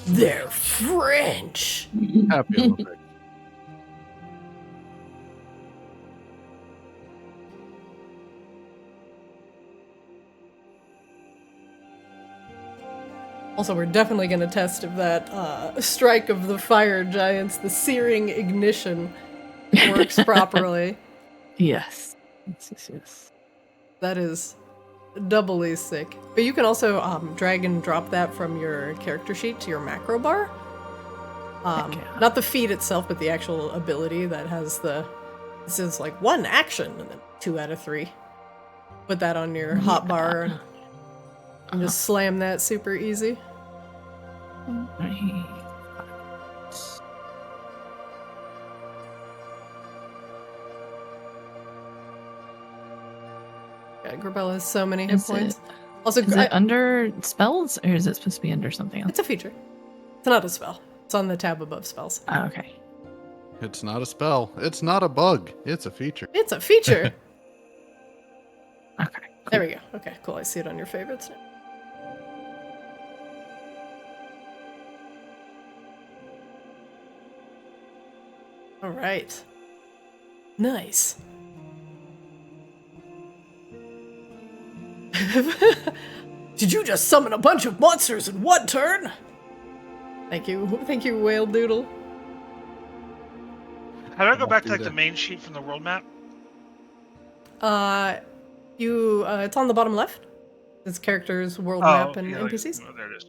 They're French. Happy Olympics. Also, we're definitely going to test if that strike of the fire giants, the searing ignition, works properly. Yes. Yes. That is doubly sick. But you can also drag and drop that from your character sheet to your macro bar. Not the feat itself, but the actual ability that has this is like 1 action and then 2 out of 3. Put that on your hotbar and just slam that super easy. Yeah, Grabella has so many hit points. Also, is it under spells, or is it supposed to be under something else? It's a feature. It's not a spell. It's on the tab above spells. Oh, okay. It's not a spell. It's not a bug. It's a feature. It's a feature. Okay. Cool. There we go. Okay, cool. I see it on your favorites now. All right. Nice. Did you just summon a bunch of monsters in 1 turn? Thank you, Whale Doodle. How do I go back to like the main sheet from the world map? It's on the bottom left. It's characters, world map, and NPCs. Oh, there it is.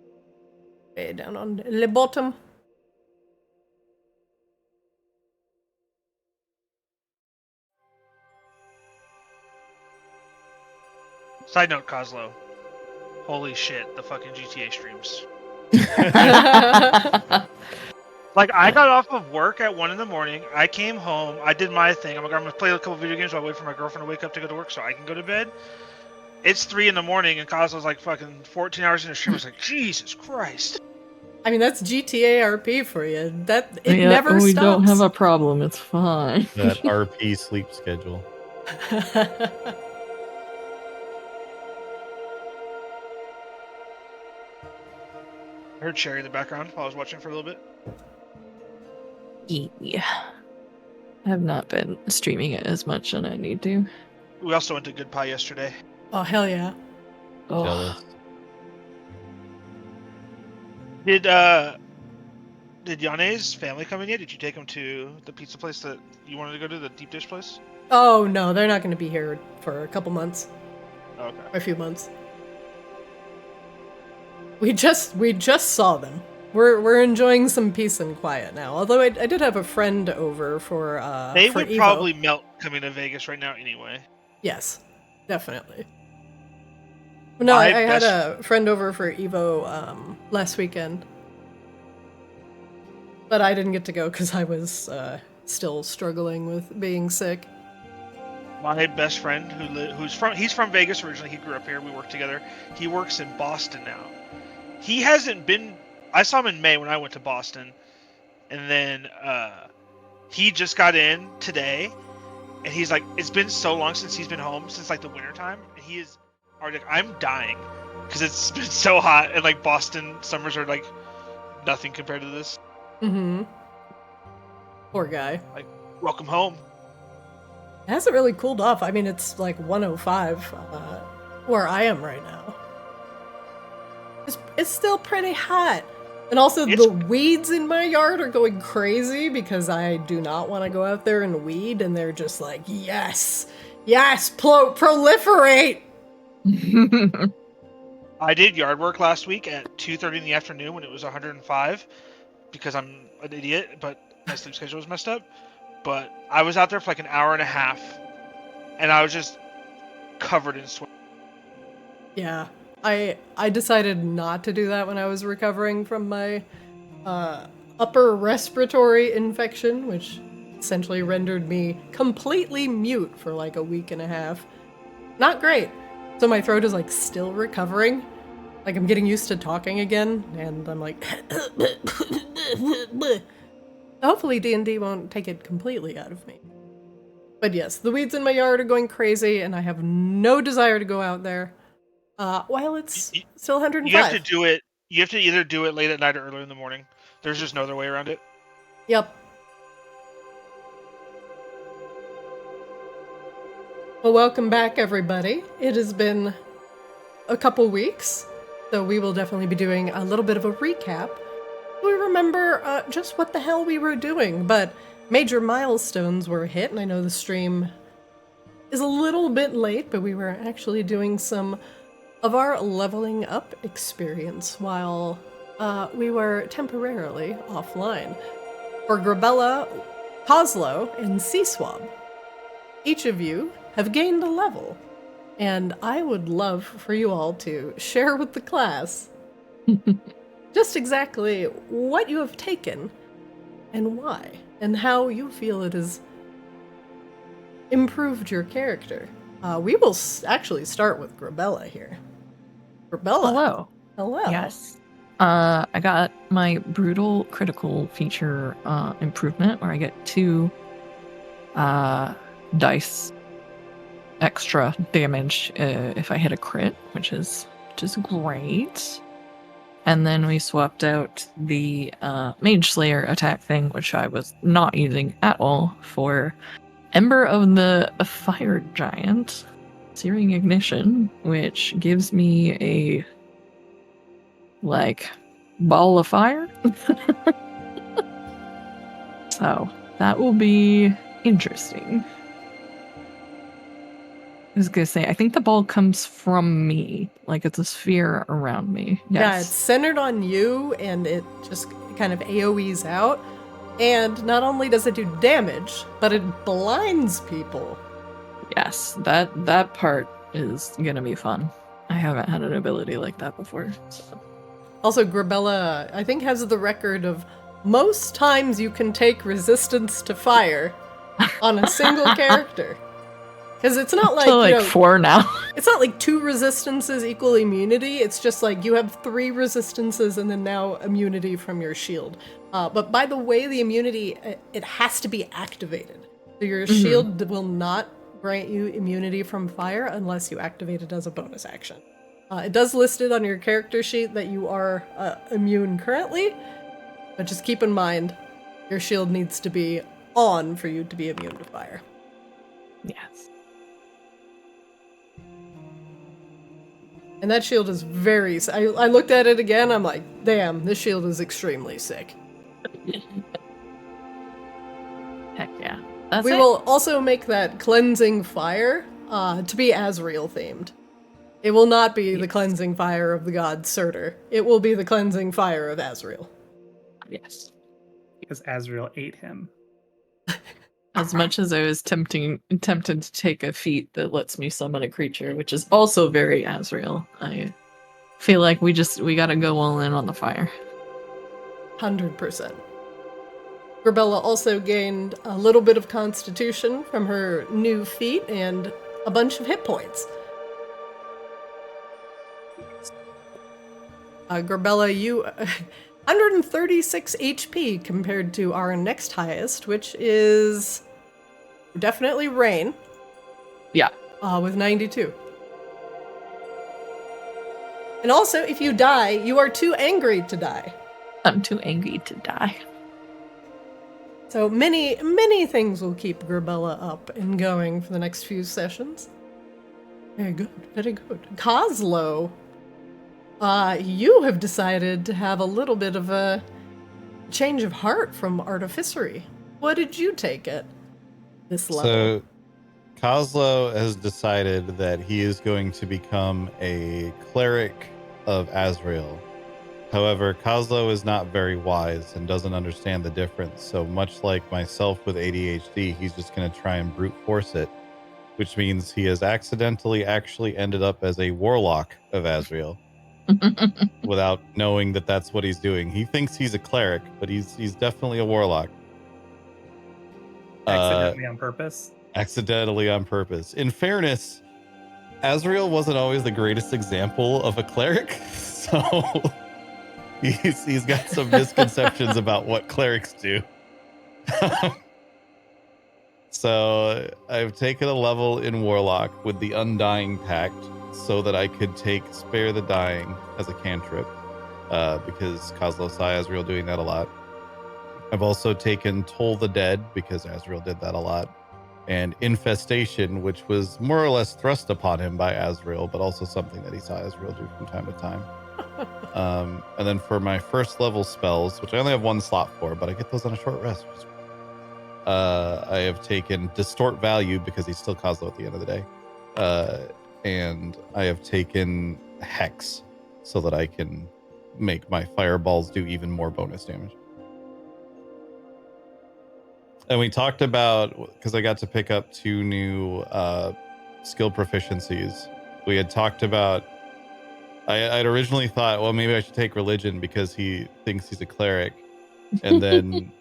Okay, down on the bottom. Side note, Coslo. Holy shit, the fucking GTA streams. Like, I got off of work at 1 in the morning. I came home. I did my thing. I'm gonna play a couple video games while I wait for my girlfriend to wake up to go to work so I can go to bed. It's 3 in the morning, and Coslo's like fucking 14 hours in a stream. I was like, Jesus Christ. I mean, that's GTA RP for you. It never stops. We don't have a problem. It's fine. That RP sleep schedule. I heard Sherry in the background while I was watching for a little bit. Yeah. I have not been streaming it as much as I need to. We also went to Good Pie yesterday. Oh, hell yeah. Oh. Jealous. Did Yane's family come in yet? Did you take them to the pizza place that you wanted to go to, the deep dish place? Oh, no, they're not going to be here for a couple months. Oh, okay. A few months. We just saw them. We're enjoying some peace and quiet now. Although I did have a friend over for they for would Evo. probably melt coming to Vegas right now anyway. Yes, definitely. No, I had a friend over for Evo last weekend, but I didn't get to go because I was still struggling with being sick. My best friend, he's from Vegas originally. He grew up here. We worked together. He works in Boston now. He hasn't been. I saw him in May when I went to Boston, and then he just got in today, and he's like, it's been so long since he's been home, since like the winter time, and he is already like, I'm dying because it's been so hot, and like Boston summers are like nothing compared to this. Mm-hmm. Poor guy. Like, welcome home. It hasn't really cooled off. I mean, it's like 105 where I am right now. It's still pretty hot. And also, the weeds in my yard are going crazy because I do not want to go out there and weed, and they're just like, yes, proliferate! I did yard work last week at 2:30 in the afternoon when it was 105 because I'm an idiot, but my sleep schedule was messed up. But I was out there for like an hour and a half, and I was just covered in sweat. Yeah. I decided not to do that when I was recovering from my upper respiratory infection, which essentially rendered me completely mute for like a week and a half. Not great. So my throat is like still recovering. Like I'm getting used to talking again, and I'm like hopefully D&D won't take it completely out of me. But yes, the weeds in my yard are going crazy, and I have no desire to go out there. While it's still 105. You have to do it You have to either do it late at night or early in the morning. There's just no other way around it. Yep. Well, welcome back, everybody. It has been a couple weeks, so we will definitely be doing a little bit of a recap. We remember just what the hell we were doing, but major milestones were hit, and I know the stream is a little bit late, but we were actually doing some of our leveling up experience while we were temporarily offline. For Grabella, Kozlo, and Seaswab, each of you have gained a level, and I would love for you all to share with the class just exactly what you have taken and why, and how you feel it has improved your character. We will actually start with Grabella here. Grabella. Hello. Hello. Yes. I got my brutal critical feature improvement where I get 2 dice extra damage if I hit a crit, which is great. And then we swapped out the Mage Slayer attack thing, which I was not using at all, for Ember of the Fire Giant, Searing Ignition, which gives me a ball of fire. So that will be interesting. I was gonna say, I think the ball comes from me, like it's a sphere around me. Yes. Yeah, it's centered on you, and it just kind of AoEs out. And not only does it do damage, but it blinds people. Yes, that part is gonna be fun. I haven't had an ability like that before. So. Also, Grabella, I think, has the record of most times you can take resistance to fire on a single character. Because it's not like, 4 now. It's not like 2 resistances equal immunity. It's just like you have 3 resistances and then now immunity from your shield. But by the way, the immunity, it has to be activated. So your shield will not grant you immunity from fire unless you activate it as a bonus action. It does list it on your character sheet that you are immune currently, but just keep in mind your shield needs to be on for you to be immune to fire. Yes. And that shield is very... I looked at it again, I'm like, damn, this shield is extremely sick. Heck yeah. That's we it. will also make that cleansing fire to be Azrael themed. It will not be the cleansing fire of the god Surtur. It will be the cleansing fire of Azrael. Yes. Because Azrael ate him. As much as I was tempted to take a feat that lets me summon a creature, which is also very Azrael, I feel like we gotta go all in on the fire. 100%. Grabella also gained a little bit of constitution from her new feat and a bunch of hit points. Grabella, you 136 HP compared to our next highest, which is definitely Rain. Yeah. With 92. And also, if you die, you are too angry to die. I'm too angry to die. So many things will keep Grabella up and going for the next few sessions. Very good, very good. Kozlo, you have decided to have a little bit of a change of heart from artificery. What did you take at this level? So, Kozlo has decided that he is going to become a cleric of Azrael. However, Kozlo is not very wise and doesn't understand the difference. So much like myself with ADHD, he's just going to try and brute force it, which means he has accidentally actually ended up as a warlock of Azrael without knowing that that's what he's doing. He thinks he's a cleric, but he's definitely a warlock. Accidentally on purpose. Accidentally on purpose. In fairness, Azrael wasn't always the greatest example of a cleric, so he's got some misconceptions about what clerics do. So I've taken a level in Warlock with the Undying Pact so that I could take Spare the Dying as a cantrip. because Kozlo saw Azrael doing that a lot. I've also taken Toll the Dead because Azrael did that a lot. And Infestation, which was more or less thrust upon him by Azrael, but also something that he saw Azrael do from time to time. And then for my first level spells, which I only have one slot for, but I get those on a short rest. I have taken Distort Value because he's still Kozlo at the end of the day. And I have taken Hex so that I can make my fireballs do even more bonus damage. And we talked about, because I got to pick up 2 new skill proficiencies. We had talked about, I'd originally thought, well, maybe I should take religion because he thinks he's a cleric. And then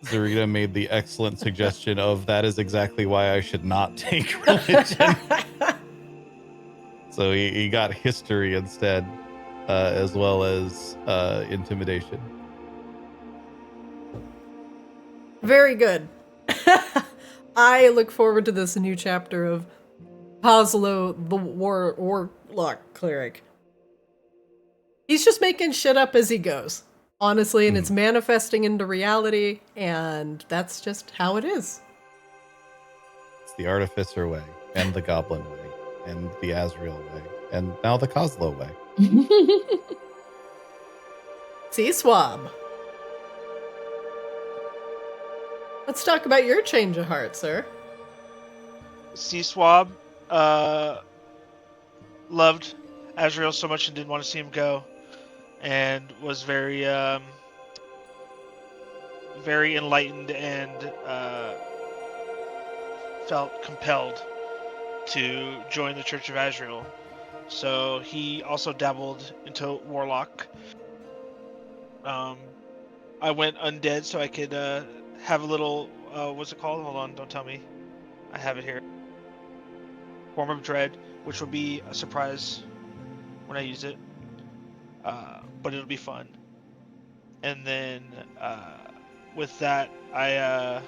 Zarita made the excellent suggestion of that is exactly why I should not take religion. So he got history instead, as well as intimidation. Very good. I look forward to this new chapter of Kozlo, the Warlock Cleric. He's just making shit up as he goes, honestly, and it's manifesting into reality, and that's just how it is. It's the Artificer way, and the Goblin way, and the Azrael way, and now the Kozlo way. See, Swab. Let's talk about your change of heart, sir. C-Swab loved Azrael so much and didn't want to see him go, and was very very enlightened and felt compelled to join the Church of Azrael. So he also dabbled into Warlock. I went undead so I could have a little, what's it called? Hold on, don't tell me. I have it here. Form of Dread, which will be a surprise when I use it. But it'll be fun. And then with that, I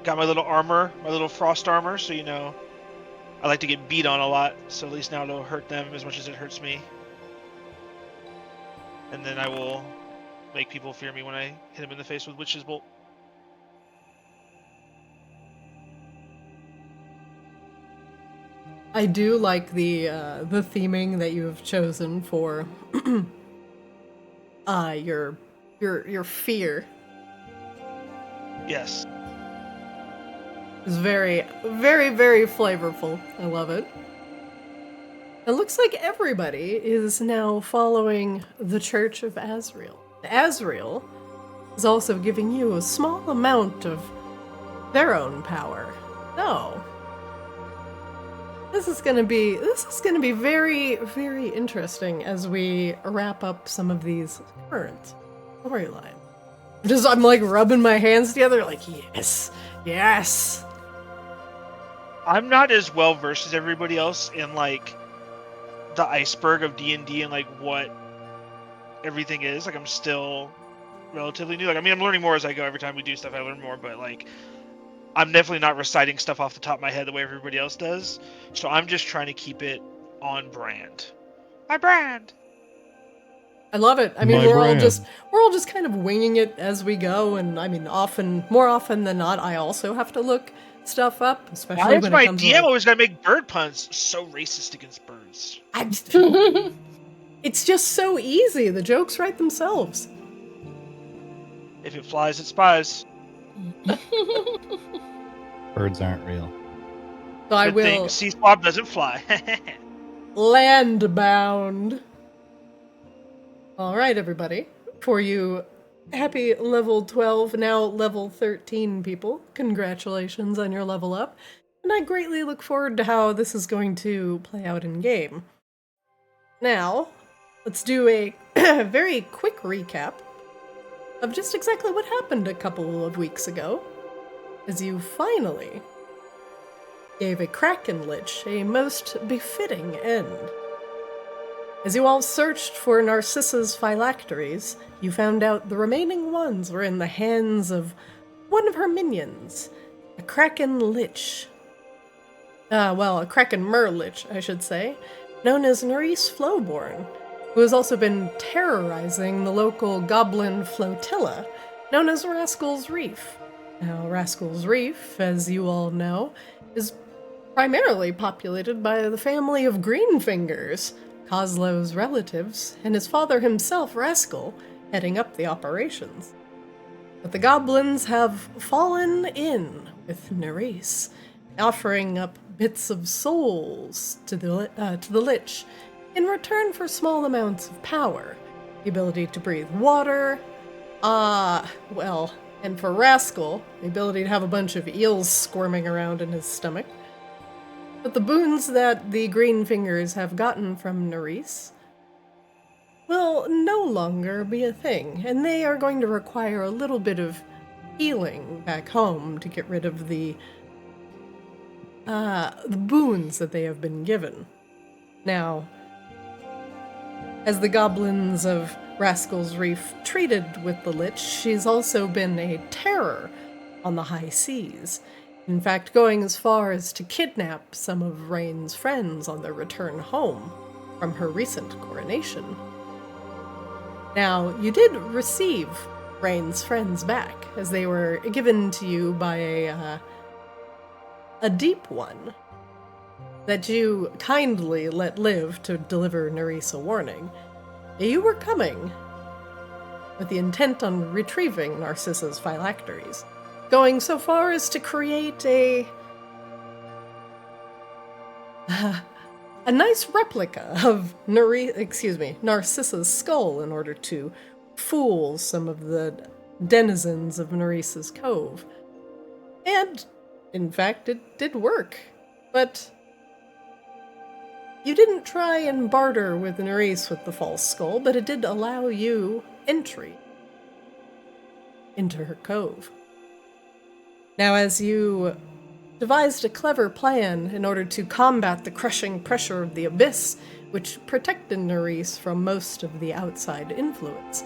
got my little armor, my little frost armor, so you know, I like to get beat on a lot, so at least now it'll hurt them as much as it hurts me. And then I will make people fear me when I hit them in the face with Witch's Bolt. I do like the theming that you've chosen for your fear. Yes. It's very, very, very flavorful. I love it. It looks like everybody is now following the Church of Azrael. Azrael is also giving you a small amount of their own power. So, this is gonna be very, very interesting as we wrap up some of these current storylines. I'm like rubbing my hands together, like yes, yes. I'm not as well versed as everybody else in like the iceberg of D&D and like what everything is. Like I'm still relatively new. Like I mean, I'm learning more as I go. Every time we do stuff, I learn more. But like, I'm definitely not reciting stuff off the top of my head the way everybody else does. So I'm just trying to keep it on brand. My brand. I love it. I mean, My we're all brand. just kind of winging it as we go. And I mean, more often than not, I also have to look stuff up, especially Why is when my it comes DM to always gotta make bird puns? So racist against birds. It's just so easy. The jokes write themselves. If it flies, it spies. Birds aren't real. So I Good thing will C-Swab doesn't fly. landbound. All right, everybody. For you happy level 12, now level 13 people, congratulations on your level up. And I greatly look forward to how this is going to play out in game. Now, let's do a very quick recap of just exactly what happened a couple of weeks ago, as you finally gave a Kraken Lich a most befitting end. As you all searched for Narcissa's phylacteries, you found out the remaining ones were in the hands of one of her minions, a Kraken Lich. A Kraken Mer Lich, I should say, known as Nerise Flowborn, who has also been terrorizing the local goblin flotilla, known as Rascal's Reef. Now, Rascal's Reef, as you all know, is primarily populated by the family of Greenfingers, Coslow's relatives, and his father himself, Rascal, heading up the operations. But the goblins have fallen in with Nerise, offering up bits of souls to the lich in return for small amounts of power, the ability to breathe water, and for Rascal, the ability to have a bunch of eels squirming around in his stomach. But the boons that the Greenfingers have gotten from Nerise will no longer be a thing, and they are going to require a little bit of healing back home to get rid of the boons that they have been given. Now, as the goblins of Rascal's Reef treated with the lich, she's also been a terror on the high seas. In fact, going as far as to kidnap some of Rain's friends on their return home from her recent coronation. Now, you did receive Rain's friends back, as they were given to you by a deep one that you kindly let live to deliver Nerise a warning. You were coming with the intent on retrieving Narcissa's phylacteries, going so far as to create a nice replica of Narcissa's skull in order to fool some of the denizens of Nerise's Cove. And, in fact, it did work. But you didn't try and barter with Nerise with the false skull, but it did allow you entry into her cove. Now, as you devised a clever plan in order to combat the crushing pressure of the abyss, which protected Nerise from most of the outside influence,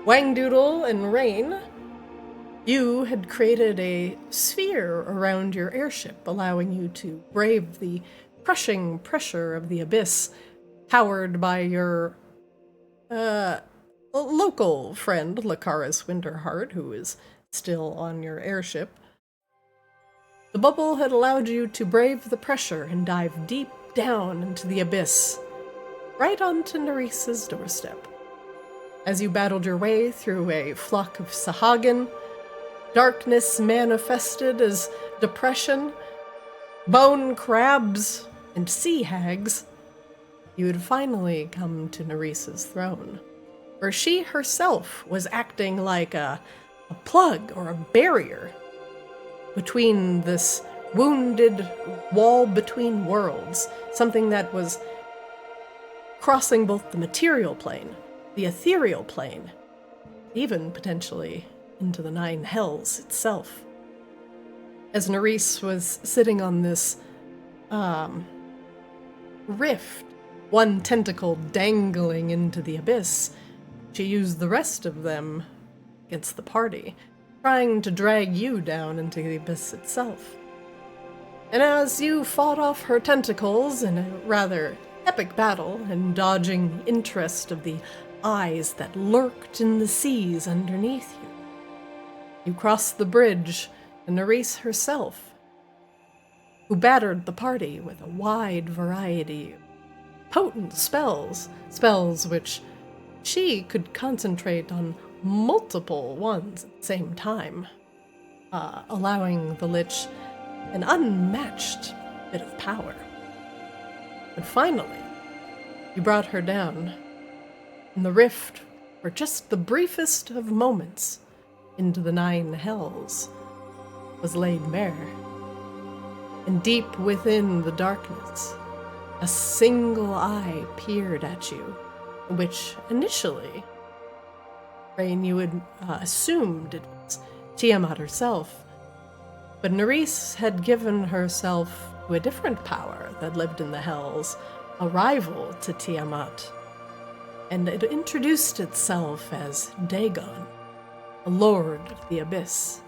Wangdoodle and Rain, you had created a sphere around your airship, allowing you to brave the crushing pressure of the abyss, powered by your local friend, Lucaris Winterheart, who is still on your airship. The bubble had allowed you to brave the pressure and dive deep down into the abyss, right onto Nerise's doorstep. As you battled your way through a flock of Sahagin, darkness manifested as depression, bone crabs, and sea hags, you had finally come to Nerise's throne, where she herself was acting like a plug or a barrier between this wounded wall between worlds, something that was crossing both the material plane, the ethereal plane, even potentially into the Nine Hells itself. As Nerise was sitting on this rift, one tentacle dangling into the abyss, she used the rest of them against the party, trying to drag you down into the abyss itself. And as you fought off her tentacles in a rather epic battle and dodging the interest of the eyes that lurked in the seas underneath you, you crossed the bridge, and Nerise herself, who battered the party with a wide variety of potent spells which she could concentrate on multiple ones at the same time, allowing the lich an unmatched bit of power. But finally, you brought her down, and the rift, for just the briefest of moments, into the Nine Hells, was laid bare. And deep within the darkness, a single eye peered at you, which initially, Rain, you had assumed it was Tiamat herself. But Nerise had given herself to a different power that lived in the Hells, a rival to Tiamat. And it introduced itself as Dagon, the Lord of the Abyss.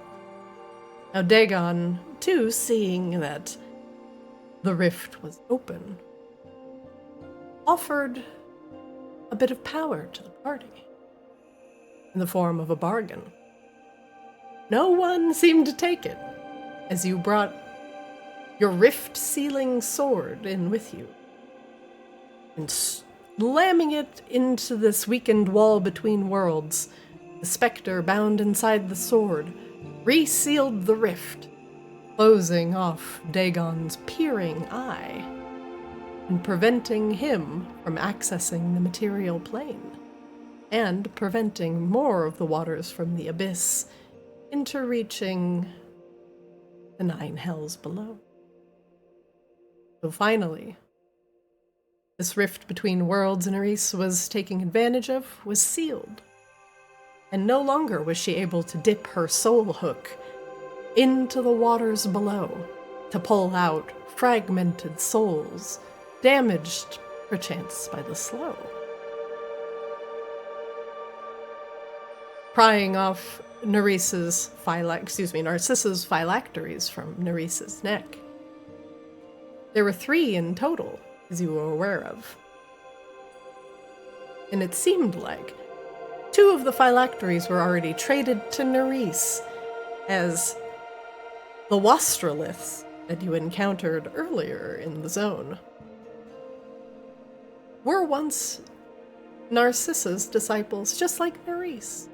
Now Dagon, too, seeing that the rift was open, offered a bit of power to the party in the form of a bargain. No one seemed to take it, as you brought your rift-sealing sword in with you, and slamming it into this weakened wall between worlds, the specter bound inside the sword resealed the rift, closing off Dagon's peering eye and preventing him from accessing the material plane, and preventing more of the waters from the abyss interreaching the 9 hells below. So finally, this rift between worlds Nerise was taking advantage of was sealed, and no longer was she able to dip her soul hook into the waters below to pull out fragmented souls, damaged perchance by the slow. Prying off Narcissa's phylacteries from Nerise's neck. There were 3 in total, as you were aware of. And it seemed like 2 of the phylacteries were already traded to Nerise as the wastroliths that you encountered earlier in the zone were once Narcissa's disciples, just like Nerise.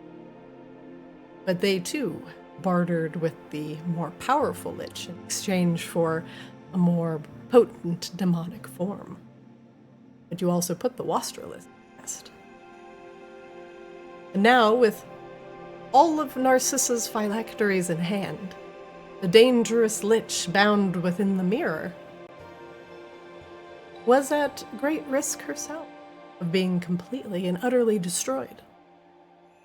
But they too bartered with the more powerful lich in exchange for a more potent demonic form. But you also put the wastrolith to rest. And now, with all of Narcissa's phylacteries in hand, the dangerous lich bound within the mirror was at great risk herself of being completely and utterly destroyed.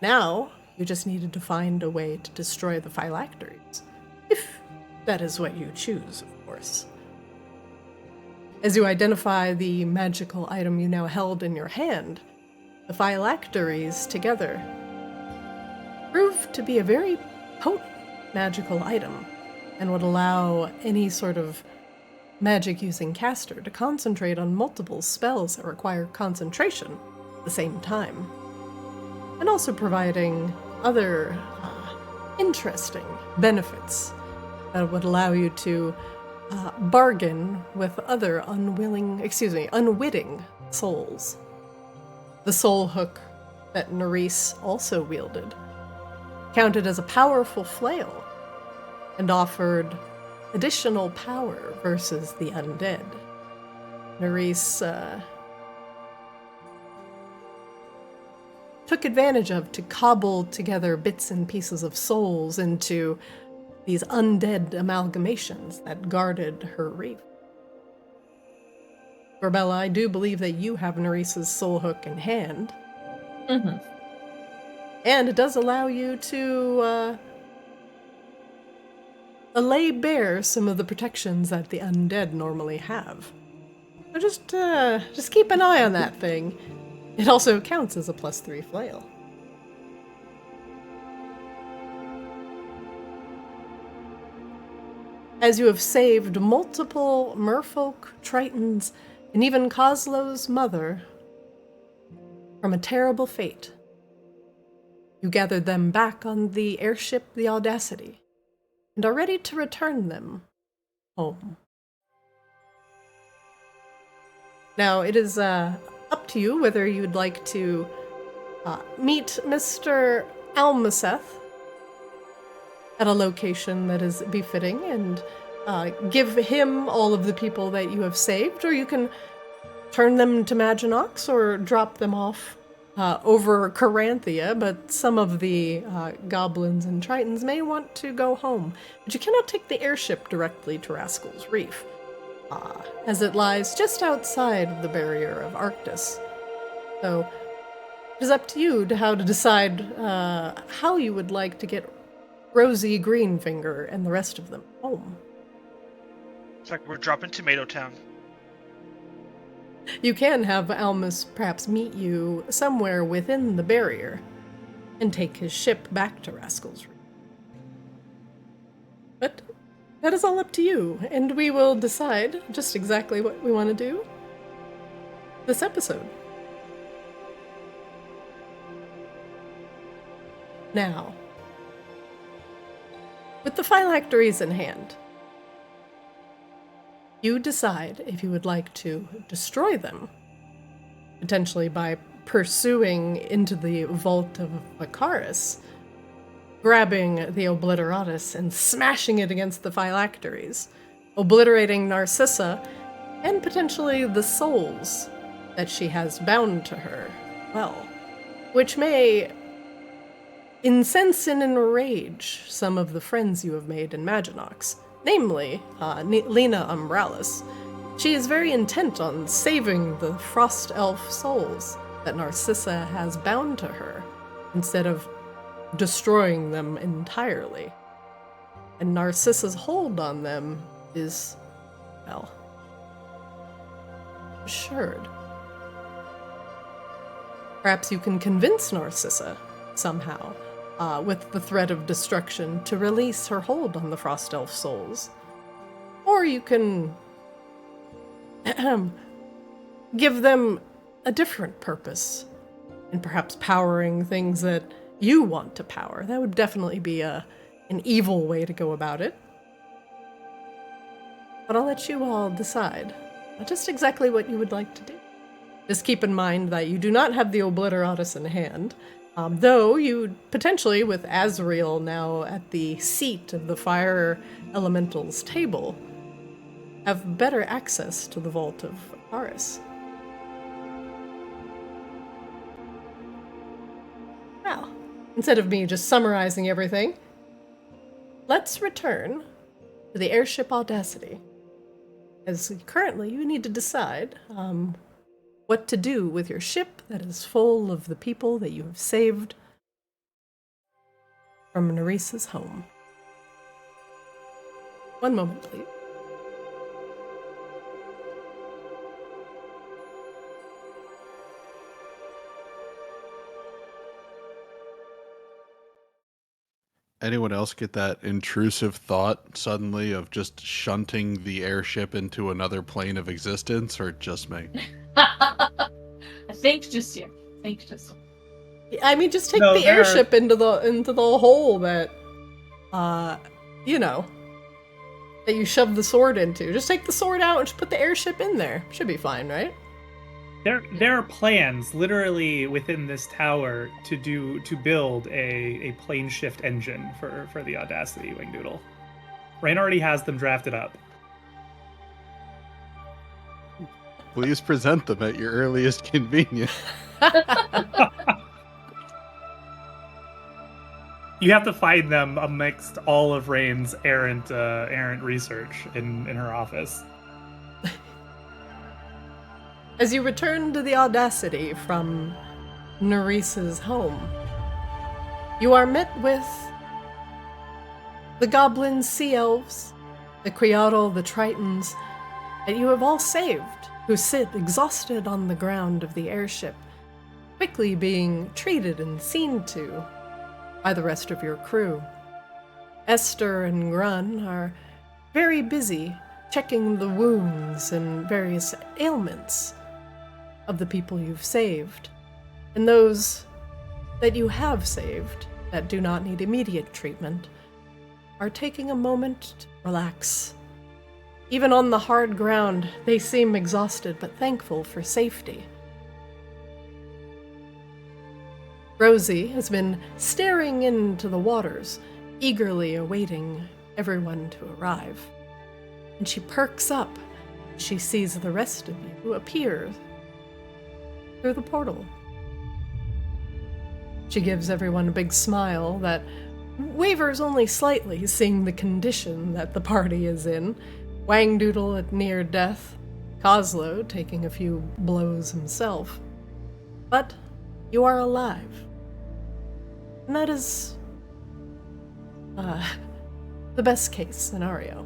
Now, you just needed to find a way to destroy the phylacteries, if that is what you choose, of course. As you identify the magical item you now held in your hand, the phylacteries together proved to be a very potent magical item, and would allow any sort of magic-using caster to concentrate on multiple spells that require concentration at the same time, and also providing other interesting benefits that would allow you to bargain with other unwitting souls. The soul hook that Nerise also wielded counted as a powerful flail and offered additional power versus the undead. Nerise took advantage of to cobble together bits and pieces of souls into these undead amalgamations that guarded her reef. Corbella, I do believe that you have Nerise's soul hook in hand. Mm-hmm. And it does allow you to lay bare some of the protections that the undead normally have. So just keep an eye on that thing. It also counts as a +3 flail. As you have saved multiple merfolk, tritons, and even Kozlo's mother from a terrible fate, you gathered them back on the airship the Audacity, and are ready to return them home. Now, it is up to you whether you'd like to meet Mr. Almaseth at a location that is befitting and give him all of the people that you have saved, or you can turn them to Maginox or drop them off over Caranthia, but some of the goblins and tritons may want to go home. But you cannot take the airship directly to Rascal's Reef, as it lies just outside of the barrier of Arctis. So it is up to you to how to decide how you would like to get Rosie, Greenfinger, and the rest of them home. It's like we're dropping Tomato Town. You can have Almus perhaps meet you somewhere within the barrier and take his ship back to Rascal's Reef. But that is all up to you, and we will decide just exactly what we want to do this episode. Now, with the phylacteries in hand, you decide if you would like to destroy them, potentially by pursuing into the vault of Icarus, grabbing the Obliteratus and smashing it against the phylacteries, obliterating Narcissa and potentially the souls that she has bound to her, well, which may incense and enrage some of the friends you have made in Maginox, namely Lena Umbralis. She is very intent on saving the frost elf souls that Narcissa has bound to her, instead of destroying them entirely. And Narcissa's hold on them is, well, assured. Perhaps you can convince Narcissa, somehow, with the threat of destruction, to release her hold on the Frost Elf souls. Or you can give them a different purpose, and perhaps powering things that you want to power. That would definitely be an evil way to go about it. But I'll let you all decide just exactly what you would like to do. Just keep in mind that you do not have the Obliteratus in hand, though you potentially, with Azrael now at the seat of the Fire Elemental's table, have better access to the Vault of Icarus. Well, instead of me just summarizing everything, let's return to the airship Audacity. As currently you need to decide what to do with your ship that is full of the people that you have saved from Nerise's home. One moment, please. Anyone else get that intrusive thought suddenly of just shunting the airship into another plane of existence, or just me? I think just you. I mean, just take No, the airship into the hole that, you know, that you shoved the sword into. Just take the sword out and just put the airship in there. Should be fine, right? There are plans literally within this tower to build a plane shift engine for the Audacity, Wingdoodle. Rain already has them drafted up. Please present them at your earliest convenience. You have to find them amidst all of Rain's errant research in her office. As you return to the Audacity from Nerise's home, you are met with the goblins, sea elves, the Criadal, the Tritons, that you have all saved, who sit exhausted on the ground of the airship, quickly being treated and seen to by the rest of your crew. Esther and Grun are very busy checking the wounds and various ailments of the people you've saved, and those that you have saved that do not need immediate treatment are taking a moment to relax. Even on the hard ground, they seem exhausted but thankful for safety. Rosie has been staring into the waters, eagerly awaiting everyone to arrive, and she perks up as she sees the rest of you appear through the portal. She gives everyone a big smile that wavers only slightly, seeing the condition that the party is in. Wangdoodle at near death, Coslow taking a few blows himself. But you are alive. And that is the best case scenario.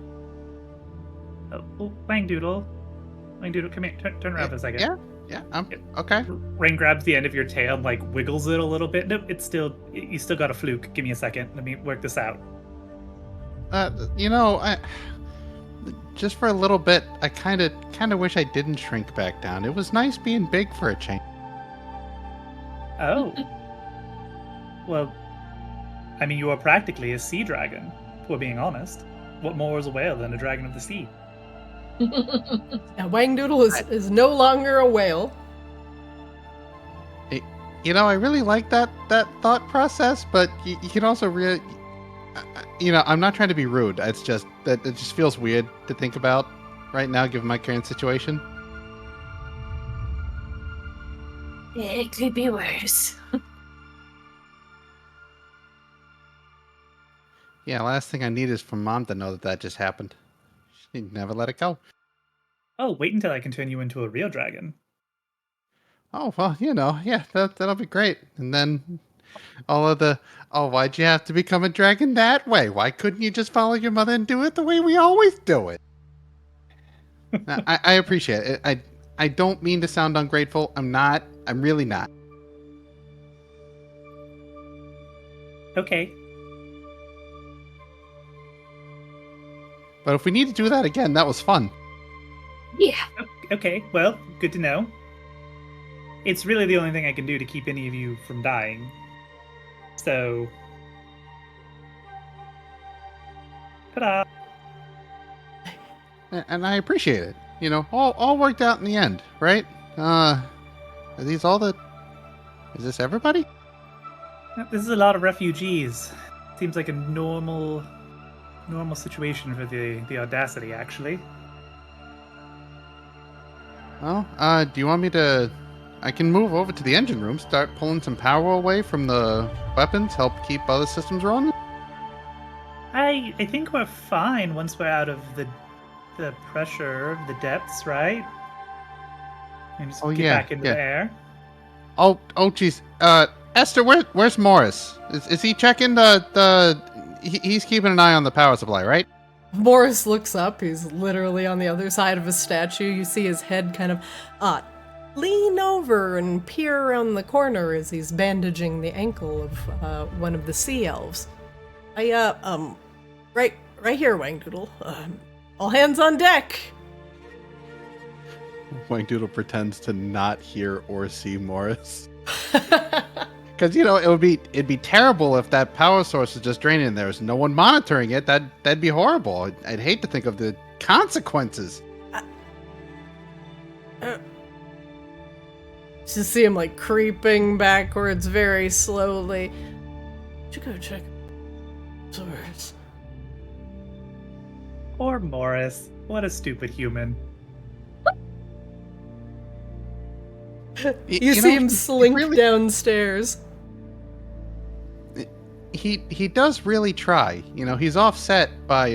Oh, Wangdoodle, come here. Turn around for a second. Yeah, okay. Rain grabs the end of your tail and like wiggles it a little bit. Nope, you still got a fluke. Give me a second. Let me work this out. Just for a little bit, I kind of wish I didn't shrink back down. It was nice being big for a change. Oh. Well, I mean, you are practically a sea dragon, if we're being honest. What more is a whale than a dragon of the sea? Now, Wangdoodle is no longer a whale. You know, I really like that thought process, but you can also really, you know, I'm not trying to be rude. It's just that it just feels weird to think about right now, given my current situation. It could be worse. Yeah, last thing I need is for Mom to know that just happened. She'd never let it go. Oh, wait until I can turn you into a real dragon. Oh, well, you know, yeah, that'll be great. And then all of the, oh, why'd you have to become a dragon that way? Why couldn't you just follow your mother and do it the way we always do it? Now, I appreciate it. I don't mean to sound ungrateful. I'm not. I'm really not. Okay. But if we need to do that again, that was fun. Yeah. Okay, well, good to know. It's really the only thing I can do to keep any of you from dying. So... Ta-da! And I appreciate it. You know, all worked out in the end, right? Are these all the... Is this everybody? This is a lot of refugees. Seems like a normal situation for the Audacity, actually. Well, do you want me to... I can move over to the engine room, start pulling some power away from the weapons, help keep other systems running? I think we're fine once we're out of the pressure, the depths, right? And just get back into the air. Oh, geez. Esther, where's Morris? Is he checking he's keeping an eye on the power supply, right? Morris looks up. He's literally on the other side of a statue. You see his head kind of lean over and peer around the corner as he's bandaging the ankle of one of the sea elves. Right here, Wangdoodle. All hands on deck. Wangdoodle pretends to not hear or see Morris. Because, you know, it'd be terrible if that power source is just draining and there's no one monitoring it. That'd be horrible. I'd hate to think of the consequences. Just see him like creeping backwards very slowly. Should go check source. Poor Morris. What a stupid human. You see him slink downstairs. He does really try. You know, he's offset by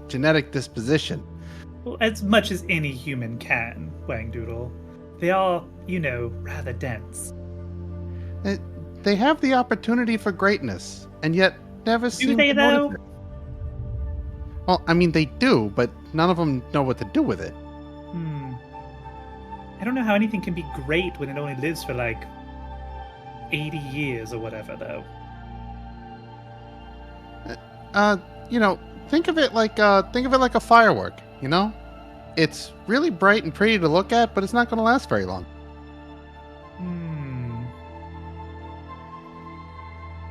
genetic disposition. Well, as much as any human can, Wangdoodle. They are, you know, rather dense. They have the opportunity for greatness, and yet never seem Do they, to though? notice it. Well, I mean, they do, but none of them know what to do with it. I don't know how anything can be great when it only lives for like 80 years or whatever, though. You know, think of it like a firework. You know, it's really bright and pretty to look at, but it's not going to last very long.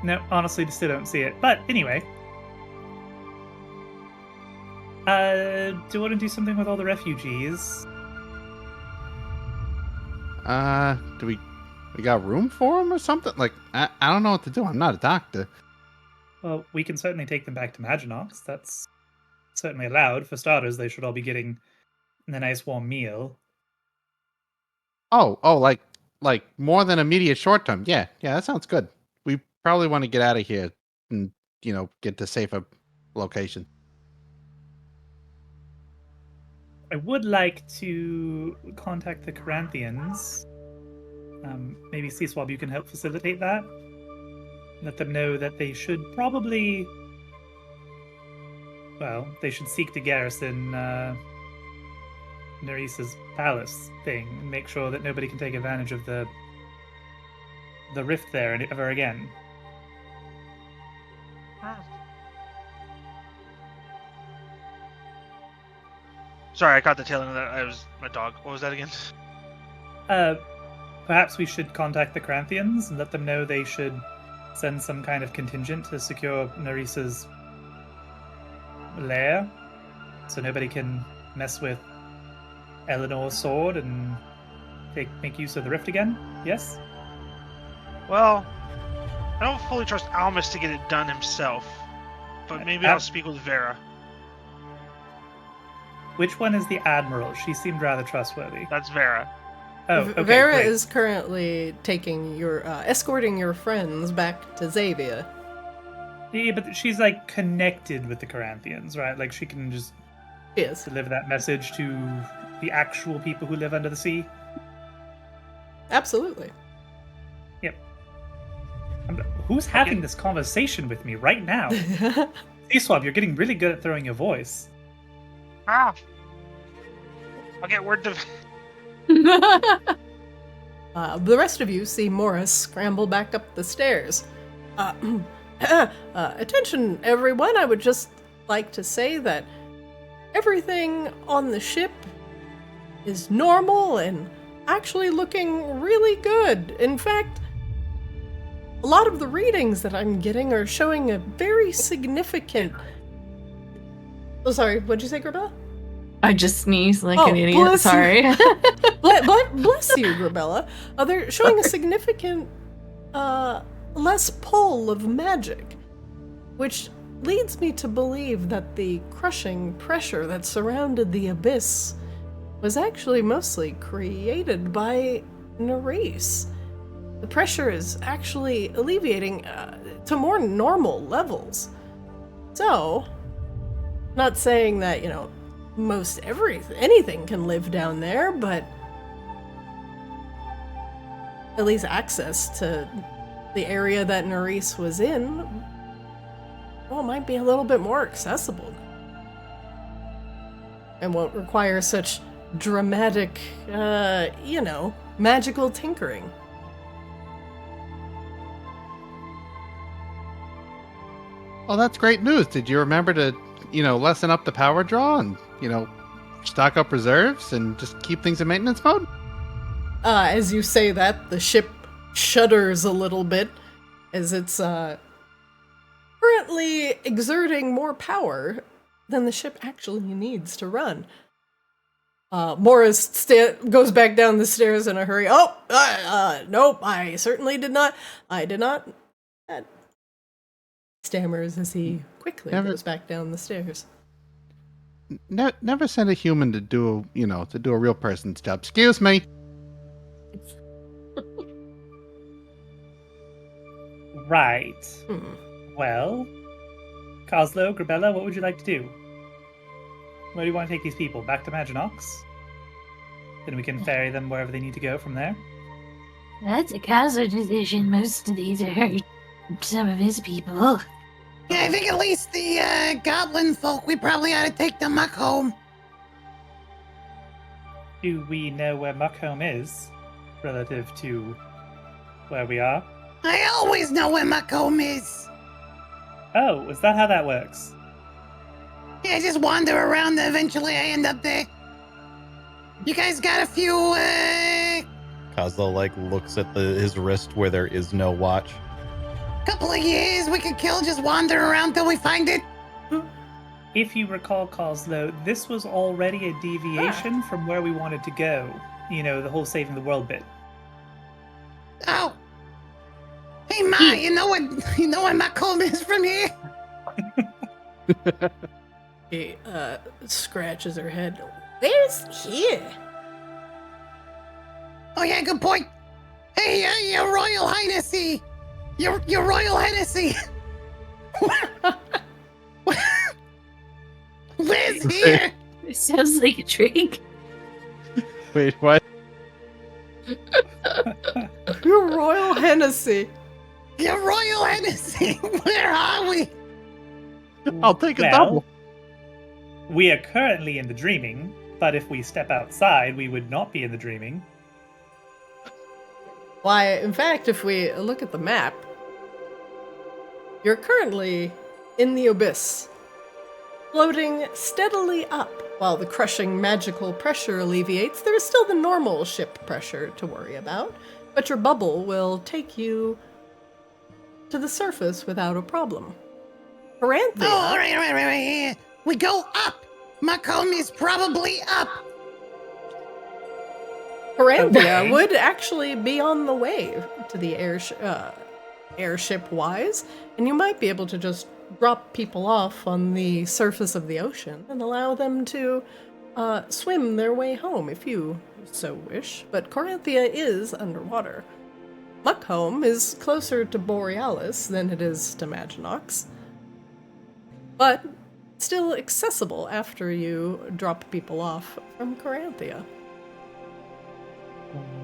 No, honestly, still don't see it. But anyway, do you want to do something with all the refugees? Do we got room for them or something? Like, I don't know what to do. I'm not a doctor. Well, we can certainly take them back to Maginox. That's certainly allowed. For starters, they should all be getting a nice warm meal. Oh, like more than immediate short term. Yeah, that sounds good. We probably want to get out of here and, you know, get to safer location. I would like to contact the Corinthians. Maybe Seaswab, you can help facilitate that. Let them know that they should probably... Well, they should seek to garrison Nerise's palace thing and make sure that nobody can take advantage of the rift there ever again. Sorry, I caught the tail end of that. I was my dog. What was that again? Perhaps we should contact the Corinthians and let them know they should send some kind of contingent to secure Narissa's lair, so nobody can mess with Eleanor's sword and make use of the rift again? Yes? Well, I don't fully trust Almus to get it done himself, but maybe I'll speak with Vera. Which one is the Admiral? She seemed rather trustworthy. That's Vera. Oh, okay, Vera great. is currently taking your escorting your friends back to Xavia. Yeah, but she's like connected with the Corinthians, right? Like she can just Yes, deliver that message to the actual people who live under the sea. absolutely. Yep. Who's having this conversation with me right now? Sea-Swab, you're getting really good at throwing your voice. Ah! I'll get word to... The rest of you see Morris scramble back up the stairs. Attention, everyone. I would just like to say that everything on the ship is normal and actually looking really good. In fact, a lot of the readings that I'm getting are showing a very significant... Oh, sorry, what'd you say, Grabella? I just sneezed like Oh, an idiot. bless you. Sorry. Bless you, Grabella. They're showing a significant, less pull of magic, which leads me to believe that the crushing pressure that surrounded the abyss was actually mostly created by Nerise. The pressure is actually alleviating to more normal levels. So, not saying that, most anything can live down there, but at least access to the area that Nerise was in, well, might be a little bit more accessible. And won't require such dramatic, magical tinkering. Well, that's great news. Did you remember to, lessen up the power draw and, stock up reserves and just keep things in maintenance mode? As you say that, the ship shudders a little bit as it's currently exerting more power than the ship actually needs to run. Morris goes back down the stairs in a hurry. Nope, I certainly did not. I did not. Stammers as he quickly goes back down the stairs. Never send a human to do, to do a real person's job. Excuse me. Right. Well, Coslo, Grabella, what would you like to do? Where do you want to take these people? Back to Maginox? Then we can ferry them wherever they need to go from there. That's a Kaiser decision. Most of these are some of his people. Yeah, I think at least the goblin folk, we probably ought to take them back home. Do we know where Muckhome is, relative to where we are? I always know where Muckhome is. Oh, is that how that works? Yeah, I just wander around and eventually I end up there. You guys got a few, Kozlo, looks at his wrist where there is no watch. couple of years we could kill just wandering around till we find it? If you recall, Coslo, this was already a deviation from where we wanted to go. The whole saving the world bit. Oh. Hey, Ma, you know where Muckhome is from here? He scratches her head. Where's here? Oh, yeah, good point. Hey, your Royal Highnessy. Your Royal Hennessy. Where's here? It sounds like a drink. Wait, what? Your Royal Hennessy. Your Royal Hennessy. Where are we? I'll take a Well, double. We are currently in the dreaming, but if we step outside, we would not be in the dreaming. Why, in fact, if we look at the map, you're currently in the abyss, floating steadily up. While the crushing magical pressure alleviates, there is still the normal ship pressure to worry about, but your bubble will take you to the surface without a problem. Caranthea, Oh, all right. Yeah. We go up. Macomb is probably up. Caranthea Okay. would actually be on the way to the airship-wise, and you might be able to just drop people off on the surface of the ocean and allow them to swim their way home if you so wish. But Caranthea is underwater. Muckholm is closer to Borealis than it is to Maginox, but still accessible after you drop people off from Caranthea.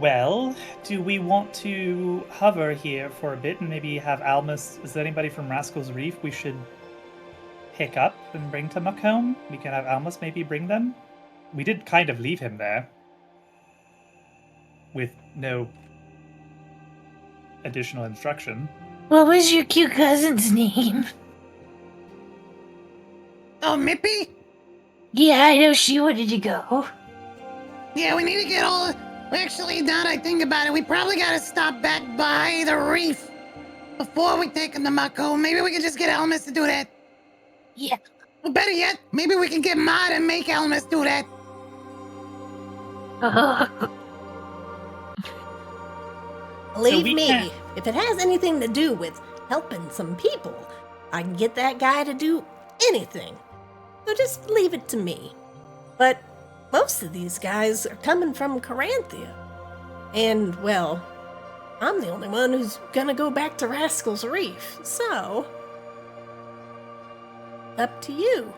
Well, do we want to hover here for a bit and maybe have Almus? Is there anybody from Rascal's Reef we should pick up and bring to Muckholm? We can have Almus maybe bring them. We did kind of leave him there with no additional instruction. What was your cute cousin's name? Oh, Mippy? Yeah, I know she wanted to go. Yeah, we need to get all... Actually, now that I think about it, we probably gotta stop back by the reef before we take him to Macomb. Maybe we can just get Elmas to do that. Yeah. Or better yet, maybe we can get Ma to make Elmas do that. Believe we me, can't- if it has anything to do with helping some people, I can get that guy to do anything. So just leave it to me. But most of these guys are coming from Caranthea. And, well, I'm the only one who's gonna go back to Rascal's Reef, so... up to you.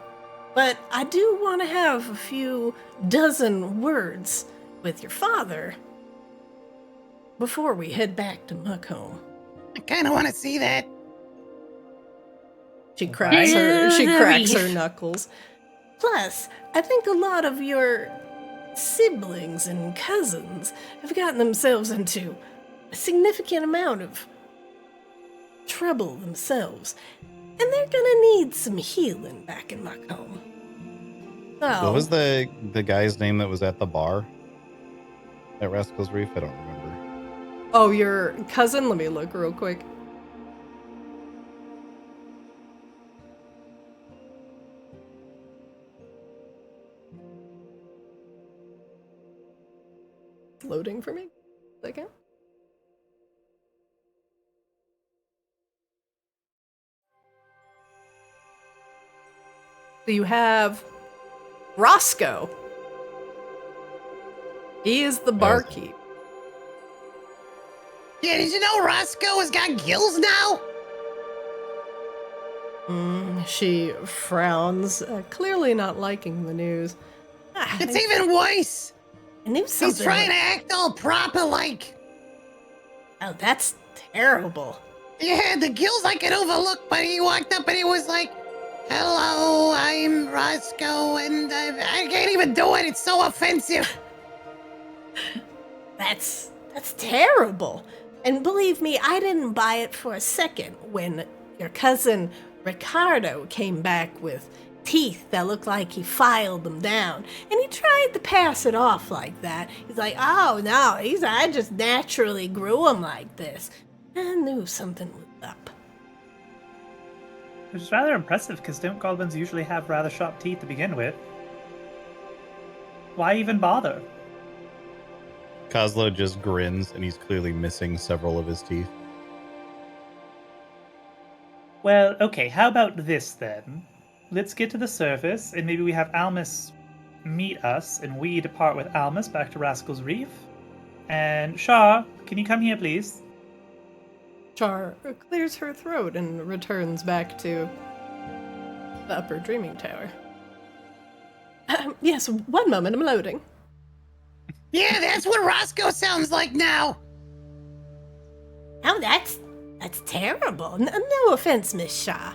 But I do want to have a few dozen words with your father before we head back to Muckholm. I kind of want to see that. She cracks her Reef. knuckles. Plus, I think a lot of your siblings and cousins have gotten themselves into a significant amount of trouble themselves, and they're gonna need some healing back in Muckholm. So, What was the guy's name that was at the bar at Rascal's Reef? I don't remember. Oh, your cousin? Let me look real quick. Loading for me? Second. So you have Roscoe. He is the barkeep. Yeah, did you know Roscoe has got gills now? She frowns, clearly not liking the news. It's even worse. I knew He's something. trying to act all proper like. Oh, that's terrible. Yeah, the gills I could overlook, but he walked up and he was like, "Hello, I'm Roscoe," and I can't even do it. It's so offensive. That's terrible. And believe me, I didn't buy it for a second when your cousin Ricardo came back with teeth that looked like he filed them down. And he tried to pass it off like that. He's like, "Oh, no, I just naturally grew them like this." I knew something was up. Which is rather impressive, because don't goblins usually have rather sharp teeth to begin with? Why even bother? Kozlo just grins, and he's clearly missing several of his teeth. Well, okay, how about this then? Let's get to the surface, and maybe we have Almus meet us, and we depart with Almus back to Rascal's Reef. And Shah, can you come here, please? Char clears her throat and returns back to the upper dreaming tower. Yes, one moment, I'm loading. Yeah, that's what Roscoe sounds like now. Oh, that's terrible. No offense, Miss Shaw.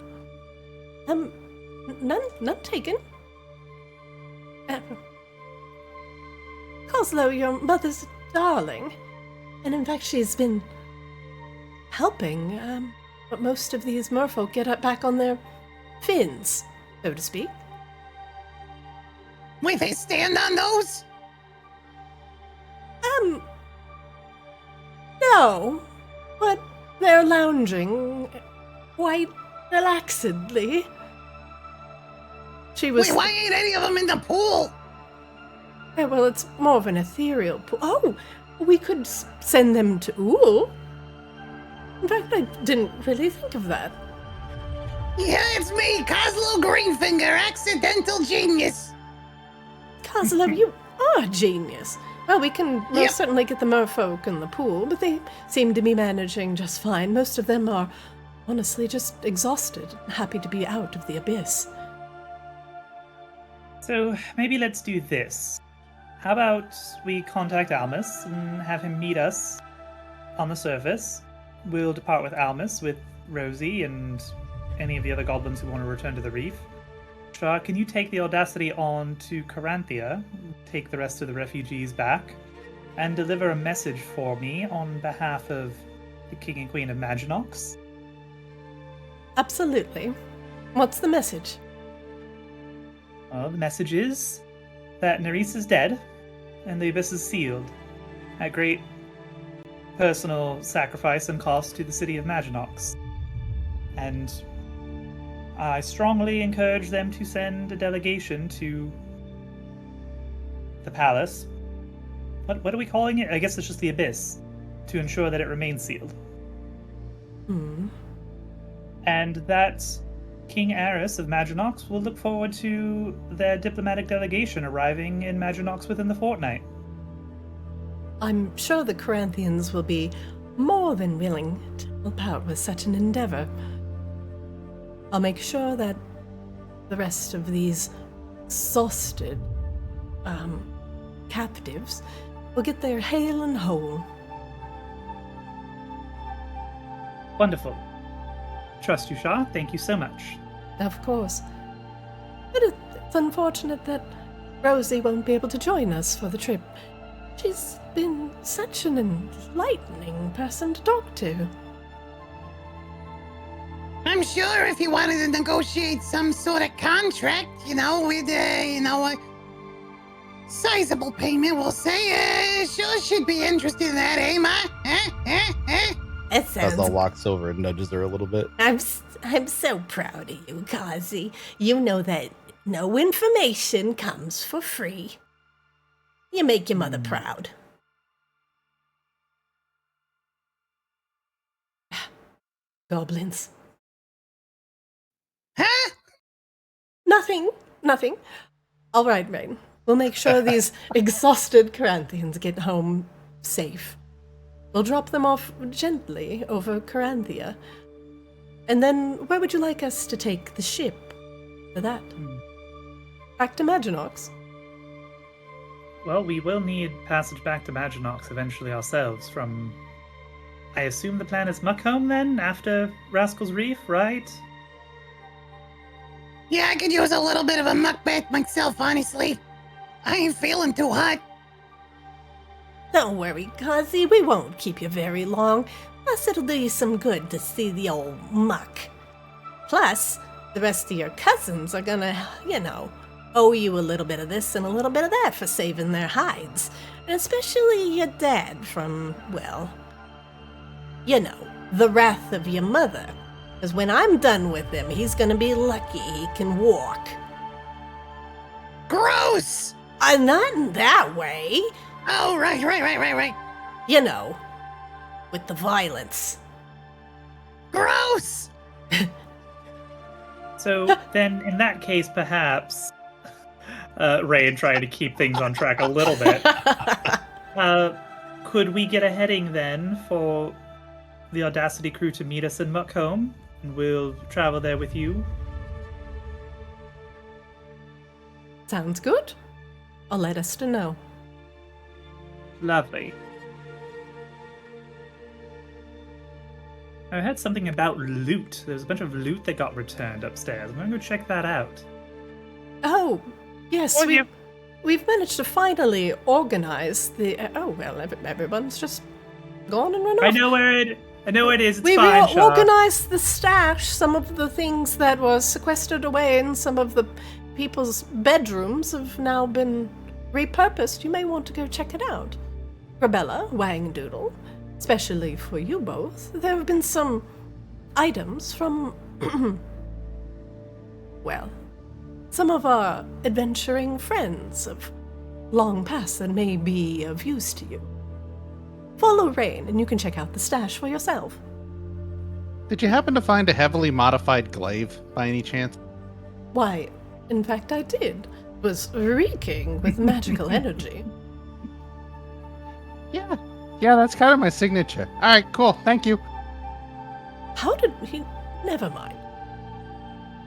None taken. Coslow, your mother's darling. And in fact, she's been helping but most of these merfolk get up back on their fins, so to speak. Wait, they stand on those? No, but They're lounging quite relaxedly. She was. Wait, why ain't any of them in the pool? Yeah, well, it's more of an ethereal pool. Oh, we could send them to Ool. In fact, I didn't really think of that. Yeah, it's me, Coslo Greenfinger, accidental genius. Kozlov, you are a genius. Well, we can most Yep. certainly get the merfolk in the pool, but they seem to be managing just fine. Most of them are honestly just exhausted, happy to be out of the abyss. So maybe let's do this. How about we contact Almus and have him meet us on the surface? We'll depart with Almus, with Rosie, and any of the other goblins who want to return to the reef. Shah, can you take the Audacity on to Caranthia, take the rest of the refugees back, and deliver a message for me on behalf of the King and Queen of Maginox? Absolutely. What's the message? Well, the message is that Nerise is dead, and the abyss is sealed, at great personal sacrifice and cost to the city of Maginox. And I strongly encourage them to send a delegation to the palace. What are we calling it? I guess it's just the abyss, to ensure that it remains sealed. And that King Aris of Maginox will look forward to their diplomatic delegation arriving in Maginox within the fortnight. I'm sure the Corinthians will be more than willing to help out with such an endeavor. I'll make sure that the rest of these exhausted captives will get there hale and whole. Wonderful. Trust you, Shah. Thank you so much. Of course. But it's unfortunate that Rosie won't be able to join us for the trip. She's been such an enlightening person to talk to. I'm sure if you wanted to negotiate some sort of contract, with, a sizable payment, we'll say, sure should be interested in that, eh, Ma? That Coslo sounds... walks over and nudges her a little bit. I'm so proud of you, Kazi. You know that no information comes for free. You make your mother proud. Goblins. Huh? Nothing. All right, Rain. We'll make sure these exhausted Corinthians get home safe. We'll drop them off gently over Caranthia. And then, where would you like us to take the ship for that? Back to Maginox? Well, we will need passage back to Maginox eventually ourselves from... I assume the plan is Muckhome then, after Rascal's Reef, right? Yeah, I could use a little bit of a muck bath myself, honestly. I ain't feeling too hot. Don't worry, Kazi. We won't keep you very long. Plus, it'll do you some good to see the old muck. Plus, the rest of your cousins are gonna, owe you a little bit of this and a little bit of that for saving their hides. And especially your dad from, the wrath of your mother. Because when I'm done with him, he's gonna be lucky he can walk. Gross! Not in that way. Oh, right. With the violence. Gross! So then, in that case, perhaps, Ray trying to keep things on track a little bit, could we get a heading then for the Audacity crew to meet us in Muckhome, and we'll travel there with you? Sounds good. I'll let Esther know. Lovely. I heard something about loot. There's a bunch of loot that got returned upstairs. I'm gonna go check that out. Oh, yes, Well, we've managed to finally organize the... everyone's just gone and run off. I know where it is. It's We fine, Shaw. reorganized the stash. Some of the things that were sequestered away in some of the people's bedrooms have now been repurposed. You may want to go check it out. Rebella, Wang Doodle, especially for you both, there have been some items from, well, some of our adventuring friends of long past that may be of use to you. Follow Rain, and you can check out the stash for yourself. Did you happen to find a heavily modified glaive by any chance? Why, in fact, I did. It was reeking with magical energy. Yeah, that's kind of my signature. All right, cool. Thank you. How did he... Never mind.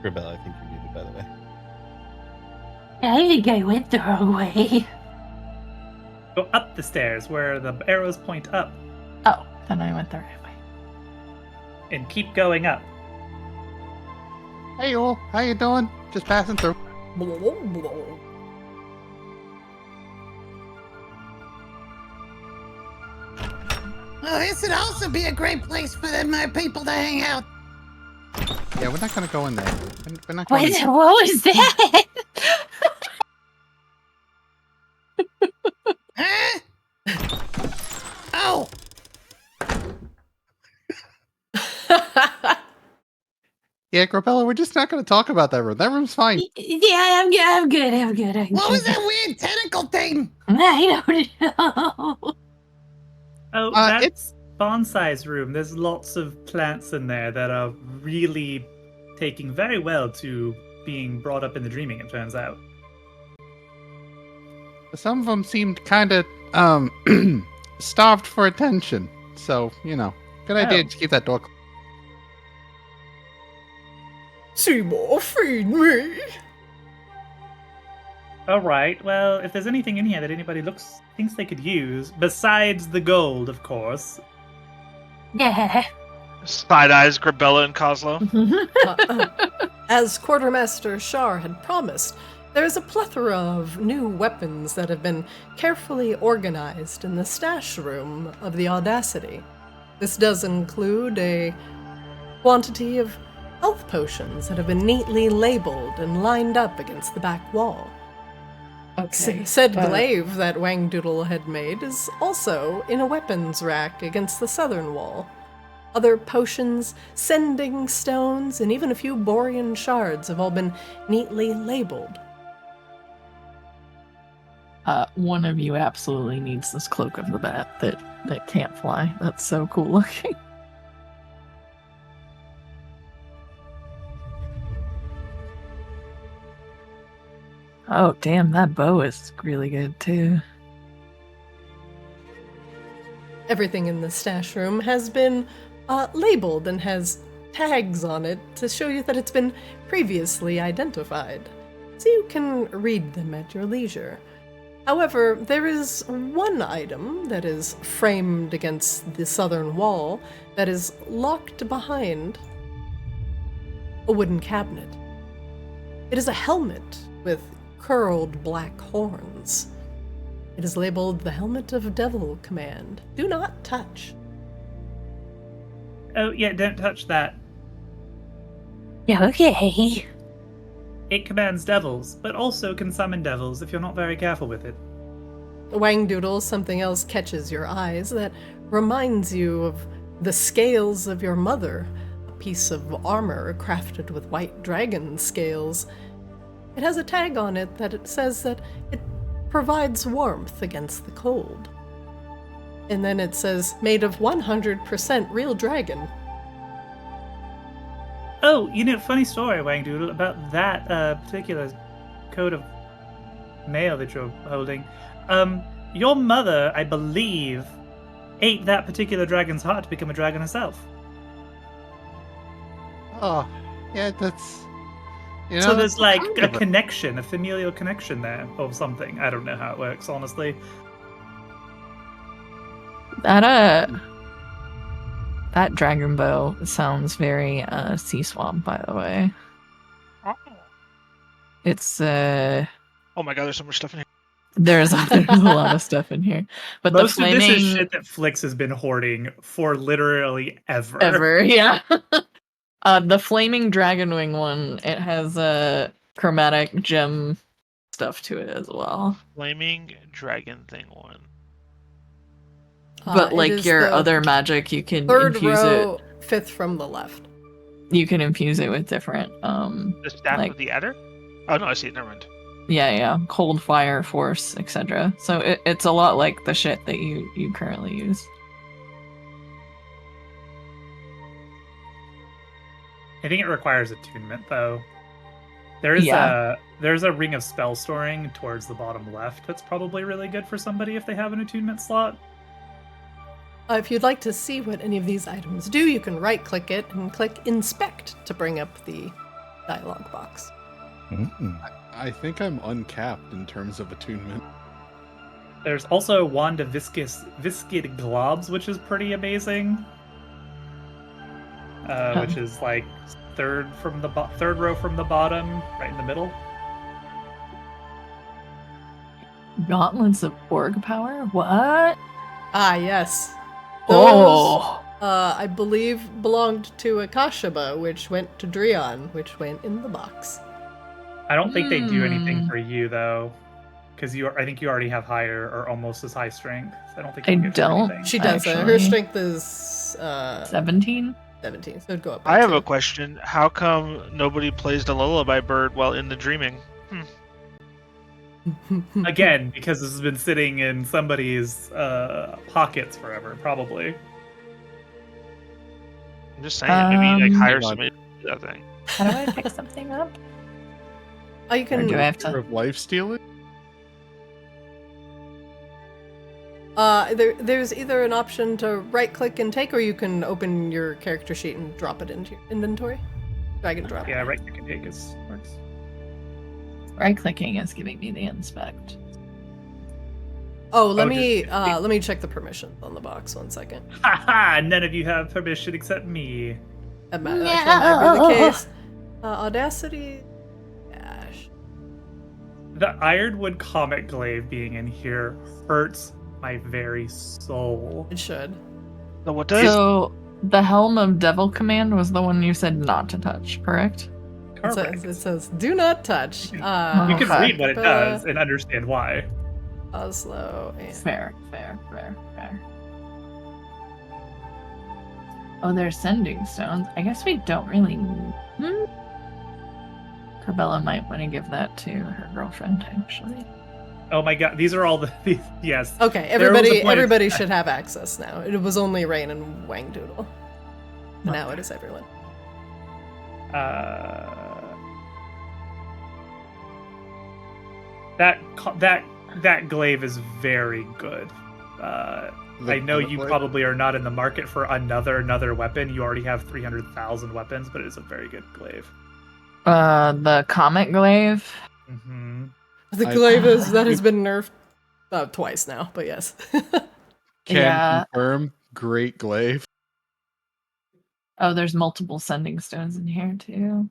Grabella, I think you're muted, by the way. I think I went the wrong way. Go up the stairs where the arrows point up, Oh, then I went the right way. and keep going up. Hey, all. How you doing? Just passing through. Oh, this would also be a great place for them people to hang out. Yeah, we're not gonna go in there. We're not going. What was that? Huh? Oh, Yeah, Grabella, we're just not gonna talk about that room. That room's fine. Yeah, I'm good. what was that weird tentacle thing? I don't know. Oh, that's Bonsai's room. There's lots of plants in there that are really taking very well to being brought up in the dreaming, it turns out. Some of them seemed kind of starved for attention. So, good idea to keep that door closed. Seymour, feed me. Alright, well, if there's anything in here that anybody thinks they could use, besides the gold, of course. Yeah. Side eyes Grabella and Coslow. As Quartermaster Shar had promised, there is a plethora of new weapons that have been carefully organized in the stash room of the Audacity. This does include a quantity of health potions that have been neatly labeled and lined up against the back wall. Okay. Said but- glaive that Wang Doodle had made is also in a weapons rack against the southern wall. Other potions, sending stones, and even a few Borean shards have all been neatly labeled. One of you absolutely needs this cloak of the bat that can't fly. That's so cool looking. Oh, damn, that bow is really good too. Everything in the stash room has been labeled and has tags on it to show you that it's been previously identified, so you can read them at your leisure. However, there is one item that is framed against the southern wall that is locked behind a wooden cabinet. It is a helmet with curled black horns. It is labeled the Helmet of Devil Command. Do not touch. Oh, yeah, don't touch that. Yeah, okay. It commands devils, but also can summon devils if you're not very careful with it. Wang Doodle, something else catches your eyes that reminds you of the scales of your mother, a piece of armor crafted with white dragon scales. It has a tag on it that it says that it provides warmth against the cold. And then it says, made of 100% real dragon. Oh, funny story, Wang Doodle, about that particular coat of mail that you're holding. Your mother, I believe, ate that particular dragon's heart to become a dragon herself. Oh, yeah, that's... So there's like kind a of connection, a familial connection there, or something. I don't know how it works, honestly. That dragon bow sounds very sea swamp, by the way. Oh. It's Oh my god, there's so much stuff in here. there's a lot of stuff in here. But Most the of this is flaming shit that Flix has been hoarding for literally ever. ever, yeah. The flaming dragon wing one, it has a chromatic gem stuff to it as well. Flaming dragon thing one. But It like is your the other magic, you can third infuse row, fifth from the left. You can infuse it with different The staff like of the adder? Oh no, I see it. Never mind. yeah, cold, fire, force, etc. So it's a lot like the shit that you currently use. I think it requires attunement though. There's a ring of spell storing towards the bottom left that's probably really good for somebody if they have an attunement slot. If you'd like to see what any of these items do, you can right-click it and click Inspect to bring up the dialog box. I think I'm uncapped in terms of attunement. There's also Wand of Viscid Globs, which is pretty amazing. Which is like third row from the bottom, right in the middle. Gauntlets of Org Power? What? Ah, yes. Those, Oh! I believe belonged to Akashaba, which went to Drion, which went in the box. I don't think they do anything for you though, because I think you already have higher or almost as high strength. I don't think I you give her don't. anything. She does. Her Actually. strength is 17? 17, so it'd go up by I have 2. a question. How come nobody plays the lullaby bird while in the dreaming? Again, because this has been sitting in somebody's pockets forever, probably. I'm just saying, maybe like hire Hang on. somebody to do that thing. How do I pick something up? Oh, you Or can. do I have Fear to? of life stealing? There's either an option to right-click and take, or you can open your character sheet and drop it into your inventory. Drag and drop. Yeah, right click and take works. Right clicking is giving me the inspect. Oh, let Oh, me check the permissions on the box. 1 second. Haha! None of you have permission except me. That might be the case. Audacity. Dash. The Ironwood Comet Glaive being in here hurts my very soul. It should. So what does? So the Helm of Devil Command was the one you said not to touch, correct? It says do not touch. You can Okay. read what it does and understand why. Oslo and Fair. Oh, they're sending stones. I guess we don't really. Corbella might want to give that to her girlfriend, actually. Oh my god, these are all these. Yes. Okay, There was a point- everybody should have access now. It was only Rain and Wang Doodle. And now it is everyone. That glaive is very good. I know you probably are not in the market for another weapon. You already have 300,000 weapons, but it is a very good glaive. The Comet Glaive. Mm-hmm. The glaive that has been nerfed twice now, but yes. Can confirm, great glaive. Oh, there's multiple sending stones in here too.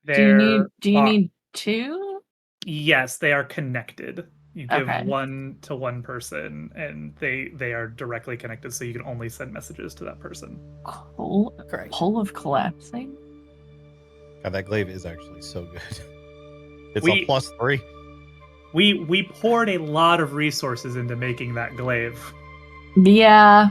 Do Do you need 2? Yes, they are connected. You give Okay. one to one person, and they are directly connected, so you can only send messages to that person. Correct. Pull of Collapsing? God, that glaive is actually so good. It's We- a +3. We poured a lot of resources into making that glaive. Yeah.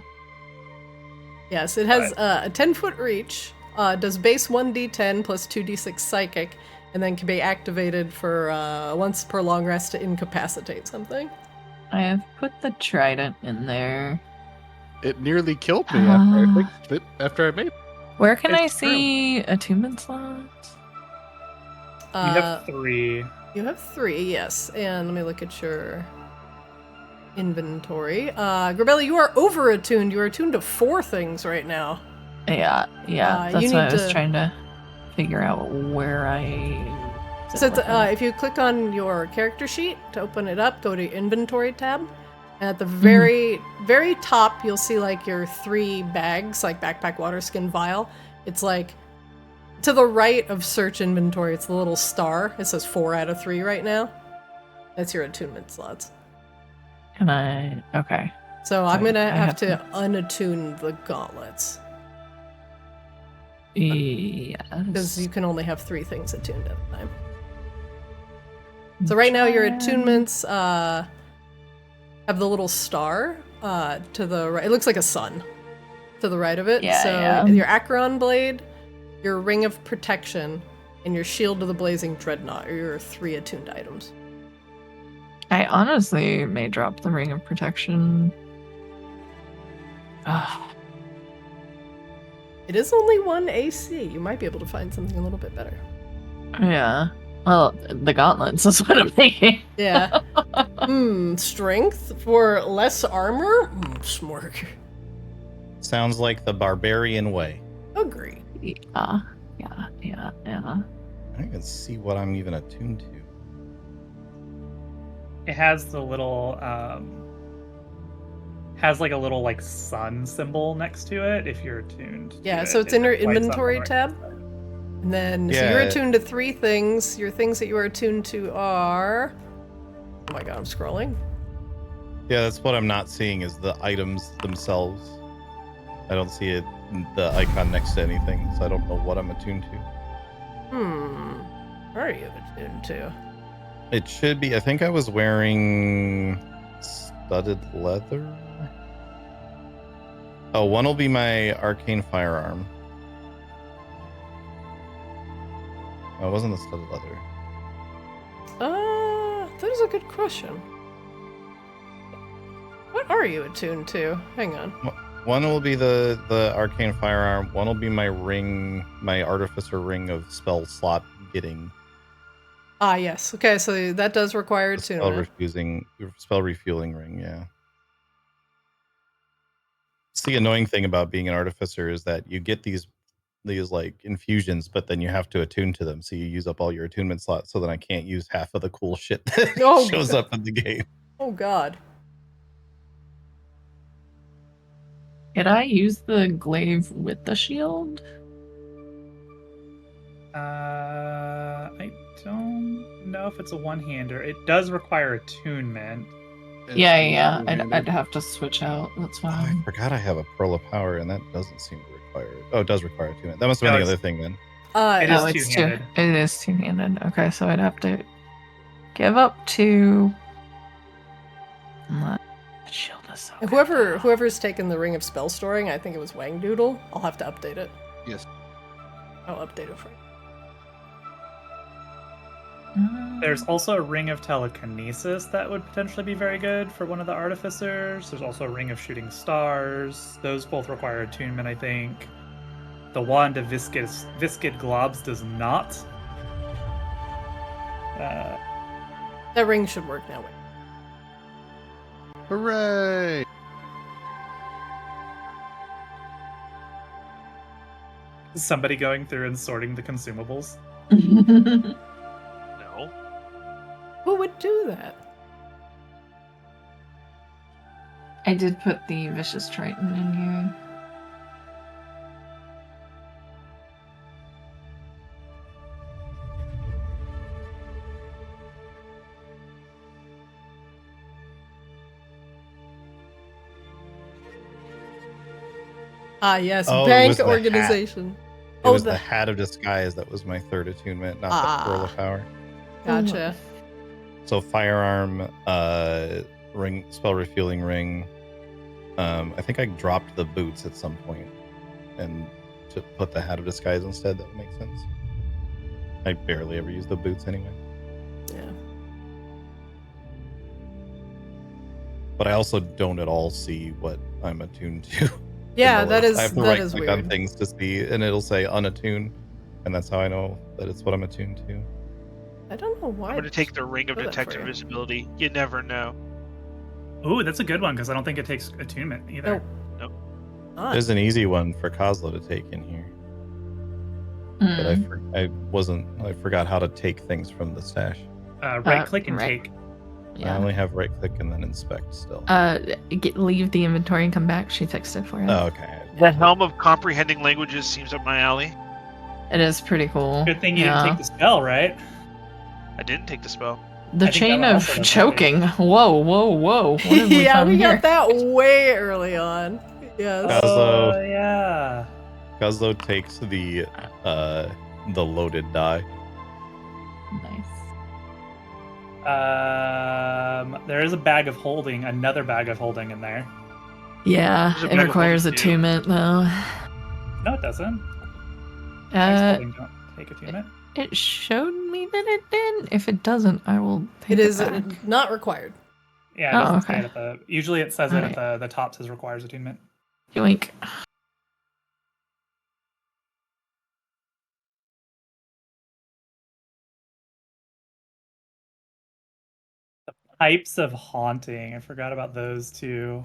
Yes, it has a 10-foot reach, does base 1d10 plus 2d6 psychic, and then can be activated for once per long rest to incapacitate something. I have put the trident in there. It nearly killed me after I fixed it, after I made it. Where can I It's true. see attunement slots? You have 3. You have 3, yes. And let me look at your inventory. Grabella, you are over attuned. You are attuned to 4 things right now. Yeah. That's you why I need was to- trying to figure out where I. So it's, if you click on your character sheet to open it up, go to inventory tab. And at the very top, you'll see like your 3 bags, like backpack, water skin, vial. It's like to the right of search inventory. It's the little star. It says 4 out of 3 right now. That's your attunement slots. Can I? Okay. So I'm gonna I have have to unattune the gauntlets because Yes. you can only have 3 things attuned at a time. So right now your attunements have the little star to the right. It looks like a sun to the right of it. Yeah, so yeah. your Acheron blade, your ring of protection, and your shield of the blazing dreadnought are your 3 attuned items. I honestly may drop the ring of protection. Ugh. It is only 1 AC. You might be able to find something a little bit better. Yeah. Well, the gauntlets is what I'm thinking. Yeah. Strength for less armor? Smorg. Sounds like the barbarian way. Agree. Yeah. I don't even see what I'm even attuned to. It has the little has like a little like sun symbol next to it if you're attuned. Yeah, to so it. it's in your It lights up on the inventory right tab. side. And then, so Yeah. you're attuned to 3 things. Your things that you are attuned to are... Oh my god, I'm scrolling. Yeah, that's what I'm not seeing is the items themselves. I don't see it, the icon next to anything, so I don't know what I'm attuned to. Where are you attuned to? It should be, I think I was wearing studded leather. Oh, one will be my arcane firearm. Oh, it wasn't the studded leather. That is a good question. What are you attuned to? Hang on. One will be the arcane firearm. One will be my ring, my artificer ring of spell slot getting. Ah, yes. Okay, so that does require attunement. Spell refueling ring, yeah. It's the annoying thing about being an artificer is that you get these like infusions, but then you have to attune to them, so you use up all your attunement slots. So then I can't use half of the cool shit that shows up in the game. Oh god. Could I use the glaive with the shield? I don't know if it's a one-hander. It does require attunement. Yeah. I'd have to switch out. That's Oh, I fine. forgot I have a pearl of power, and that doesn't seem to require it. Oh, it does require attunement. That must have been No, the it's- other thing then. It is it's two-handed. It is two-handed. Okay, so I'd have to give up 2. Shield is so good. Whoever's taken the ring of spell storing, I think it was Wang Doodle. I'll have to update it. Yes. I'll update it for you. There's also a ring of telekinesis that would potentially be very good for one of the artificers. There's also a ring of shooting stars. Those both require attunement, I think. The wand of viscid globs does not. That ring should work now. Wait. Hooray! Somebody going through and sorting the consumables. No. Who would do that? I did put the Vicious Triton in here. Ah, yes, Oh, it bank was the hat. organization. It was the the hat of disguise that was my third attunement, not the pearl of power. Gotcha. So firearm, ring, spell refueling ring. I think I dropped the boots at some point, and to put the hat of disguise instead. That would make sense. I barely ever use the boots anyway. Yeah. But I also don't at all see what I'm attuned to. Yeah, in the that list. is I have to that right is click on weird. things to see, and it'll say unattuned, and that's how I know that it's what I'm attuned to. I don't know why. I'm going to take the ring of do that for detective you. visibility. You never know. Ooh, that's a good one because I don't think it takes attunement either. Ah, There's an easy one for Kozlo to take in here, but I forgot how to take things from the stash. Right click and right. take. I Yeah. only have right click and then inspect still. Leave the inventory and come back. She fixed it for you. Oh, okay. The helm of comprehending languages seems up my alley. It is pretty cool. Good thing you yeah. didn't take the spell, right? I didn't take the spell. The I think chain that of also does choking. Whoa. What have we yeah, found we here? got that way early on. Yes. Kozlo. Oh, yeah. Kozlo takes the loaded die. Nice. There is a bag of holding, another bag of holding in there. Yeah, There's a it bag of requires holding too. attunement though. No, it doesn't. Uh, Don't take attunement. it showed me that it did. If it doesn't, I will take It is back. not required. Yeah, it Oh, doesn't say okay. it at the. Usually, it says it Alright. at the top. Says requires attunement. Yoink. Types of haunting. I forgot about those too.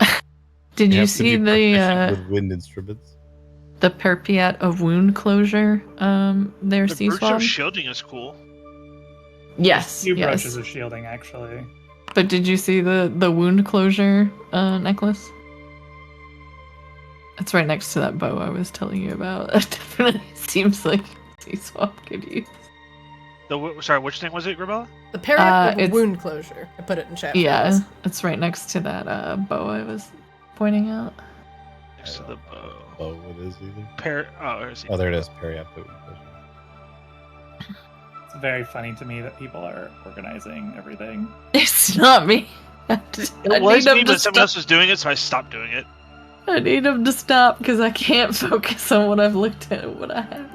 Did you have to see be proficient the with wind instruments? perpiat of wound closure? There, The sea brooch swab. of shielding is cool. Yes, Few yes. brooches of shielding, actually. But did you see the wound closure necklace? It's right next to that bow I was telling you about. It definitely seems like sea swab could use. Sorry, which thing was it, Grabella? The parrot of it's- wound closure. I put it in chat. for you Yeah, guys. it's right next to that bow I was pointing out. Next to the bow. Oh, what is either? Oh, There it is. Periapto. It's very funny to me that people are organizing everything. It's not me. I It was need me, him to but someone stop. else was doing it, so I stopped doing it. I need him to stop because I can't focus on what I've looked at and what I have.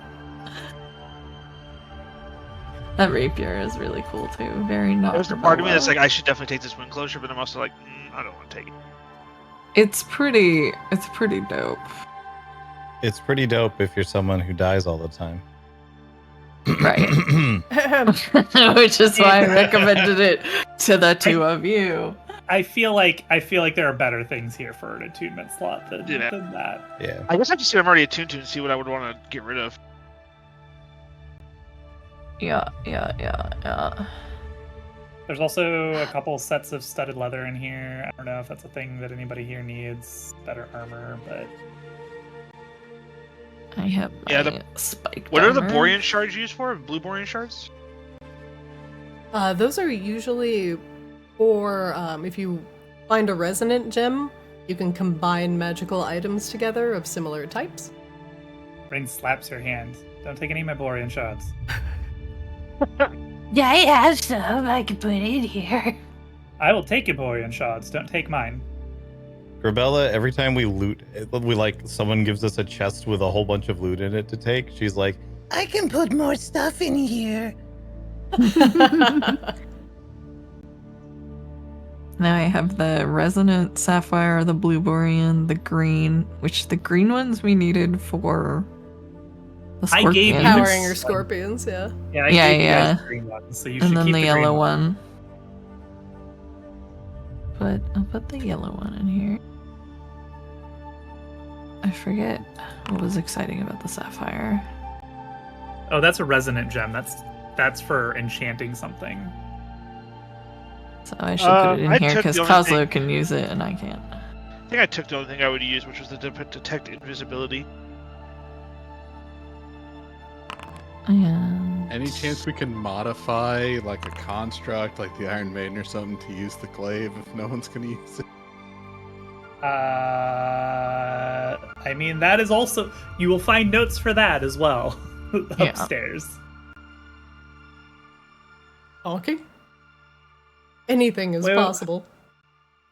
That rapier is really cool too. Very not. There's a part of me that's like, I should definitely take this wind closure, but I'm also like, I don't want to take it. It's pretty dope. It's pretty dope if you're someone who dies all the time. Right. Which is why I recommended it to the two of you. I feel like there are better things here for an attunement slot than that. Yeah. I guess I have to see what I'm already attuned to and see what I would want to get rid of. Yeah. There's also a couple sets of studded leather in here. I don't know if that's a thing that anybody here needs. Better armor, but I have my Yeah, spiked What are the armor. Borean shards used for? Blue Borean shards? Those are usually for if you find a resonant gem, you can combine magical items together of similar types. Rain slaps your hand. Don't take any of my Borean shards. Yeah, I have some I can put in here. I will take your Borean shards. Don't take mine. Grabella, every time we loot, someone gives us a chest with a whole bunch of loot in it to take. She's like, I can put more stuff in here. Now I have the resonant sapphire, the blue borean, the green, which the green ones we needed for the I gave scorpion. you Powering your scorpions, yeah. Yeah, I Yeah, gave you yeah. guys the green ones, so you And should then keep the the green yellow one. one. But I'll put the yellow one in here. I forget what was exciting about the sapphire. Oh, that's a resonant gem. That's for enchanting something. So I should put it in I here took because the only Kozlo thing- can use it and I can't. I think I took the only thing I would use, which was the detect invisibility. And Any chance we can modify like a construct, like the Iron Maiden or something, to use the glaive if no one's gonna use it? I mean, that is also... You will find notes for that as well. Yeah. Upstairs. Okay. Anything is Wait, possible.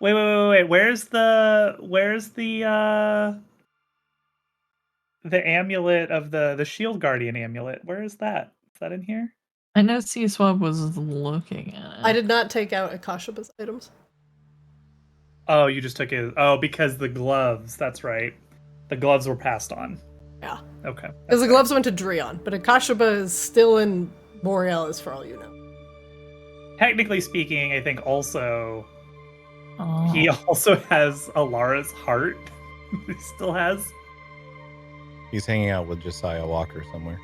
Wait. Where's the amulet of the Shield Guardian amulet? Where is that? Is that in here? I know Sea Swab was looking at it. I did not take out Akashaba's items. Oh, you just took it. Oh, because the gloves. That's right. The gloves were passed on. Yeah. Okay. Because the gloves went to Drion, but Akashaba is still in Borealis for all you know. Technically speaking, I think also Oh. he also has Alara's heart. He still has. he's hanging out with Josiah Walker somewhere.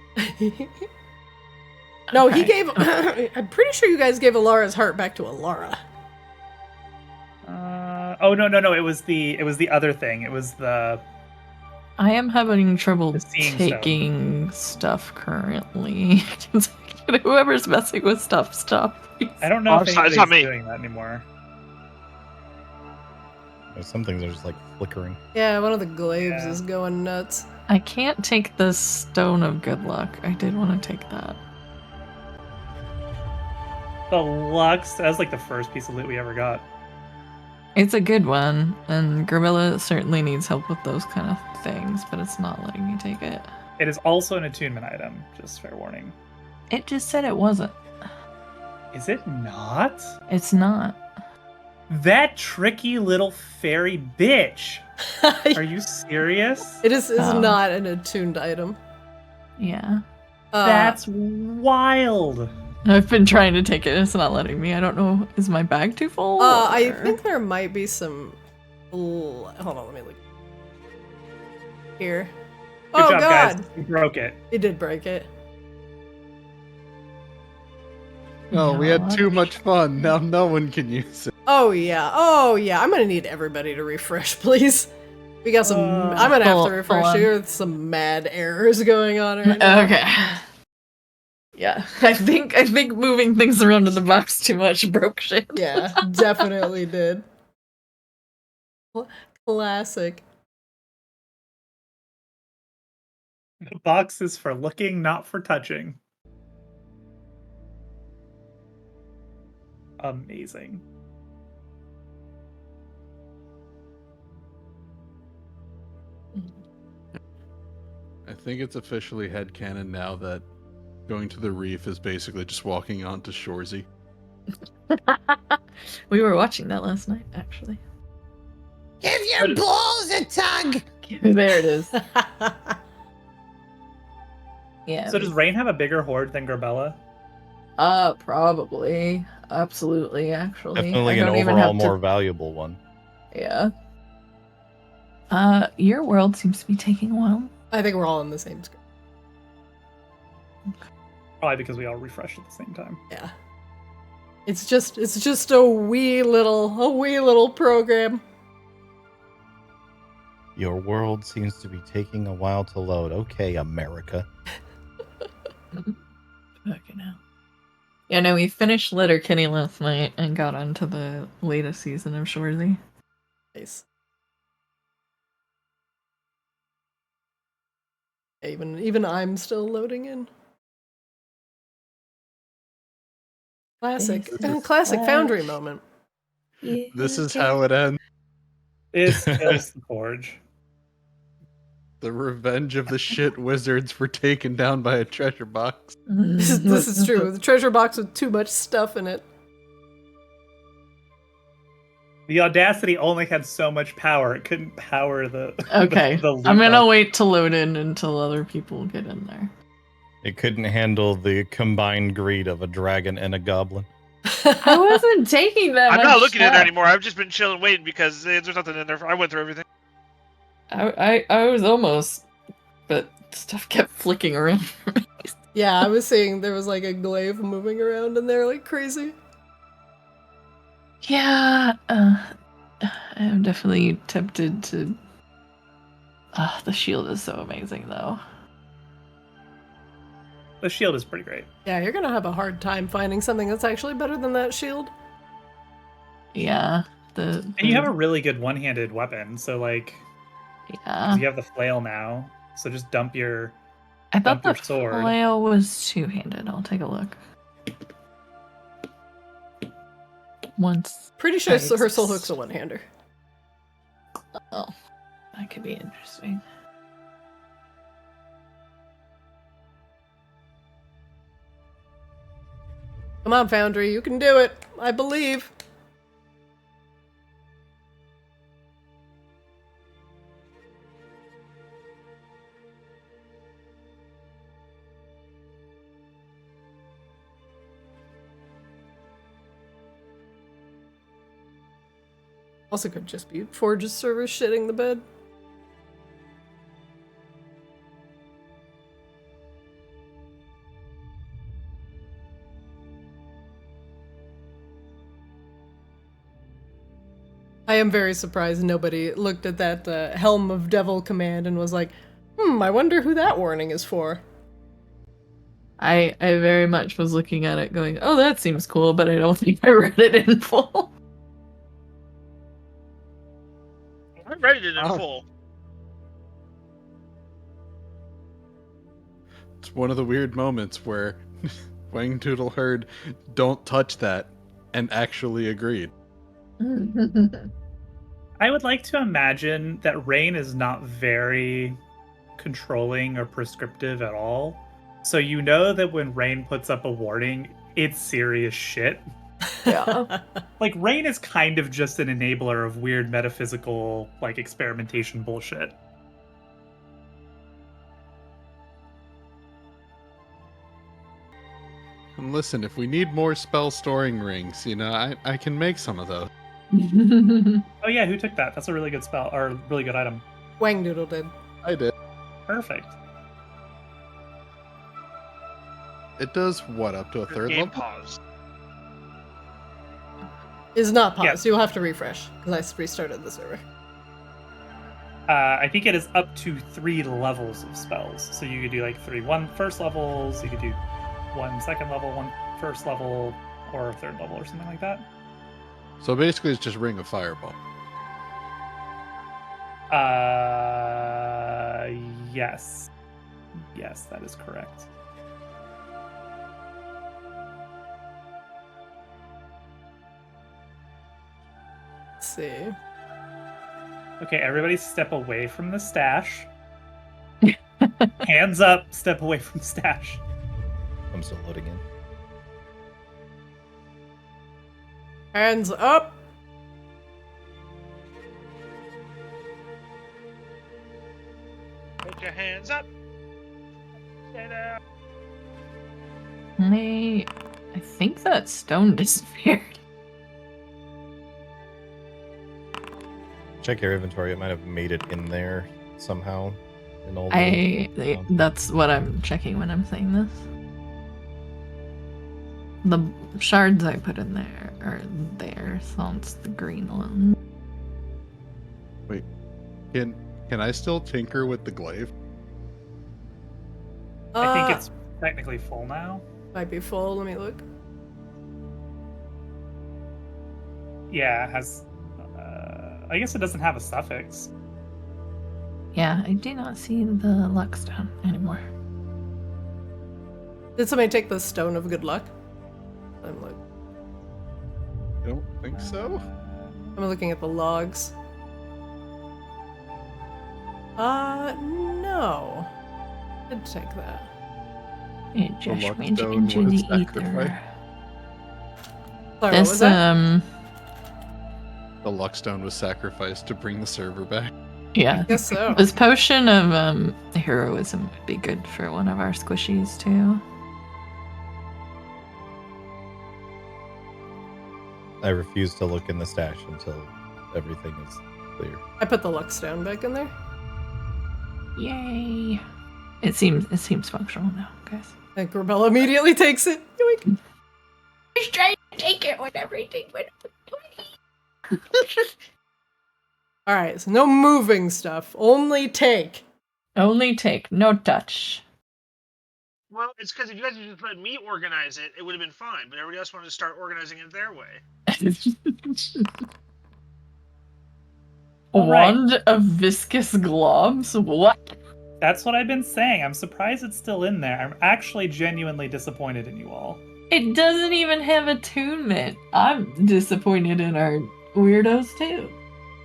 No, he Okay. gave. I'm pretty sure you guys gave Alara's heart back to Alara. Oh no! It was the other thing. It was the. I am having trouble The seeing taking stuff currently. Whoever's messing with stuff, stop. please. I don't know Oh, if it's not anybody's me. doing that anymore. Some things are just like flickering. Yeah, one of the glaives Yeah. is going nuts. I can't take the Stone of Good Luck. I did want to take that. The Lux. That was like the first piece of loot we ever got. It's a good one, and Gravilla certainly needs help with those kind of things, but it's not letting me take it. It is also an attunement item, just fair warning. It just said it wasn't. Is it not? It's not. That tricky little fairy bitch. Are you serious? It is Oh. not an attuned item. Yeah. That's wild. I've been trying to take it, it's not letting me. I don't know, is my bag too full? I or- think there might be some. Hold on, let me look. Here. Good Oh job, God! guys. You broke it. It did break it. Oh, we had No. too much fun. Now no one can use it. Oh yeah. I'm gonna need everybody to refresh, please. We got some. I'm gonna have Hold- to refresh hold on. here with some mad errors going on right now. Okay. Yeah, I think moving things around in the box too much broke shit. Yeah, definitely did. Classic. The box is for looking, not for touching. Amazing. I think it's officially headcanon now that going to the reef is basically just walking onto Shoresy. We were watching that last night, actually. Give your balls a tug. There it is. Yeah. So does Rain have a bigger horde than Grabella? Probably. Absolutely, actually. Definitely I an don't even overall have to- more valuable one. Yeah. Your world seems to be taking a while. I think we're all on the same screen. Probably because we all refreshed at the same time. Yeah. It's just a wee little program. Your world seems to be taking a while to load. Okay, America. Fucking hell. Yeah, no, we finished Letterkenny last night and got onto the latest season of Shoresy. Nice. Even I'm still loading in. Classic, classic Foundry moment. This is how it ends. This kills the forge. The revenge of the shit wizards were taken down by a treasure box. This is true. The treasure box with too much stuff in it. The Audacity only had so much power; it couldn't power the. Okay, the loot I'm gonna box. wait to load in until other people get in there. It couldn't handle the combined greed of a dragon and a goblin. I wasn't taking that I'm much not looking in stuff. there anymore. I've just been chilling, waiting because there's nothing in there. I went through everything. I was almost, but stuff kept flicking around. Yeah, I was seeing there was like a glaive moving around in there like crazy. Yeah, I'm definitely tempted to. The shield is so amazing, though. The shield is pretty great. Yeah, you're gonna have a hard time finding something that's actually better than that shield. Yeah, And you have a really good one-handed weapon, so like, 'cause yeah. you have the flail now. So just dump your. I thought dump your the sword. flail was two-handed. I'll take a look. Once. Pretty sure Nice. her soul hook's a one-hander. Oh, that could be interesting. Come on, Foundry, you can do it. I believe. Also could just be Forge's server shitting the bed. I am very surprised nobody looked at that Helm of Devil command and was like, I wonder who that warning is for. I very much was looking at it going, oh, that seems cool, but I don't think I read it in full. I read it in Oh. full. It's one of the weird moments where Wangdoodle heard, "Don't touch that," and actually agreed. I would like to imagine that Rain is not very controlling or prescriptive at all. So you know that when Rain puts up a warning, it's serious shit. Yeah. Like, Rain is kind of just an enabler of weird metaphysical, like, experimentation bullshit. And listen, if we need more spell storing rings, I can make some of those. Oh yeah, who took that? That's a really good spell, or really good item. Wangdoodle did. I did. Perfect. It does what, up to a third Game level? pause. Is not paused. Yes. You'll have to refresh because I restarted the server. I think it is up to 3 levels of spells. So you could do like 3 first levels, you could do 1 second level, 1 first level, or a third level or something like that. So basically it's just Ring of Fireball. Yes. Yes, that is correct. Let's see. Okay, everybody step away from the stash. Hands up, step away from the stash. I'm still loading in. Hands up. Put your hands up. Stand out. I think that stone disappeared. Check your inventory. It might have made it in there somehow. In all That's what I'm checking when I'm saying this. The shards I put in there are there, so it's the green one. Wait, can I still tinker with the glaive? I think it's technically full now. Might be full. Let me look. Yeah, it has. I guess it doesn't have a suffix. Yeah, I do not see the luck stone anymore. Did somebody take the stone of good luck? I'm like, I don't think so. I'm looking at the logs. No. Didn't take that. It The just luck went stone into was the ether. sacrificed. Sorry, what This was that? The Luckstone was sacrificed to bring the server back. Yeah. Guess so. This potion of heroism would be good for one of our squishies too. I refuse to look in the stash until everything is clear. I put the luck stone back in there. Yay! It seems functional now, guys. And Grabella immediately takes it. Yoink. Just trying to take it when everything went. All right, so no moving stuff. Only take. Only take, no touch. Well, it's because if you guys had just let me organize it, it would have been fine. But everybody else wanted to start organizing it their way. All right. Wand of viscous globs? What? That's what I've been saying. I'm surprised it's still in there. I'm actually genuinely disappointed in you all. It doesn't even have attunement. I'm disappointed in our weirdos too.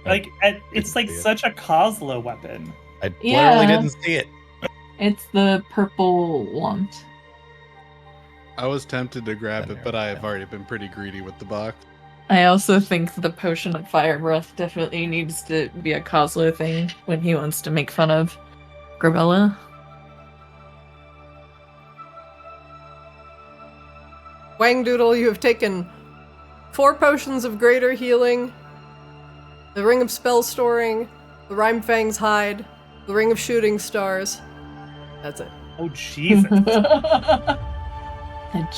Like, it's like see it. such a Kozlo weapon. I Yeah. literally didn't see it. It's the purple wand. I was tempted to grab Been it, there, but I have yeah. already been pretty greedy with the box. I also think the potion of fire breath definitely needs to be a Kozlo thing when he wants to make fun of Grabella. Wangdoodle, you have taken 4 potions of greater healing, the ring of spell storing, the Rhymefang's hide, the ring of shooting stars. That's it. Oh, Jesus. The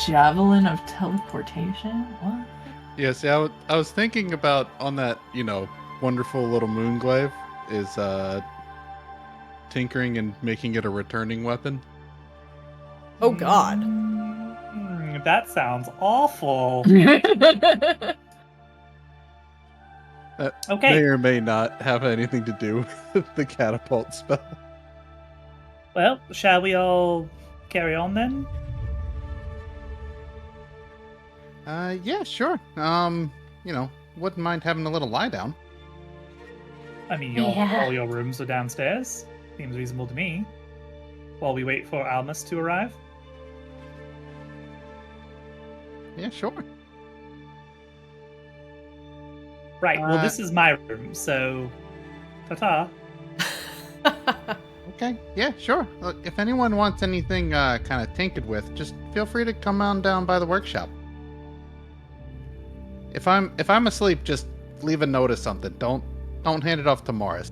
javelin of teleportation? What? Yeah, see, I was thinking about on that, wonderful little moon glaive is tinkering and making it a returning weapon. Oh god. That sounds awful. That Okay. may or may not have anything to do with the catapult spell. Well, shall we all carry on then? Yeah, sure. Wouldn't mind having a little lie down. I mean, Yeah. all your rooms are downstairs. Seems reasonable to me. While we wait for Almus to arrive. Yeah, sure. Right, well, this is my room, so... Ta-ta. Okay, yeah, sure. Look, if anyone wants anything kind of tinkered with, just feel free to come on down by the workshop. If I'm asleep, just leave a note or something. Don't hand it off to Morris.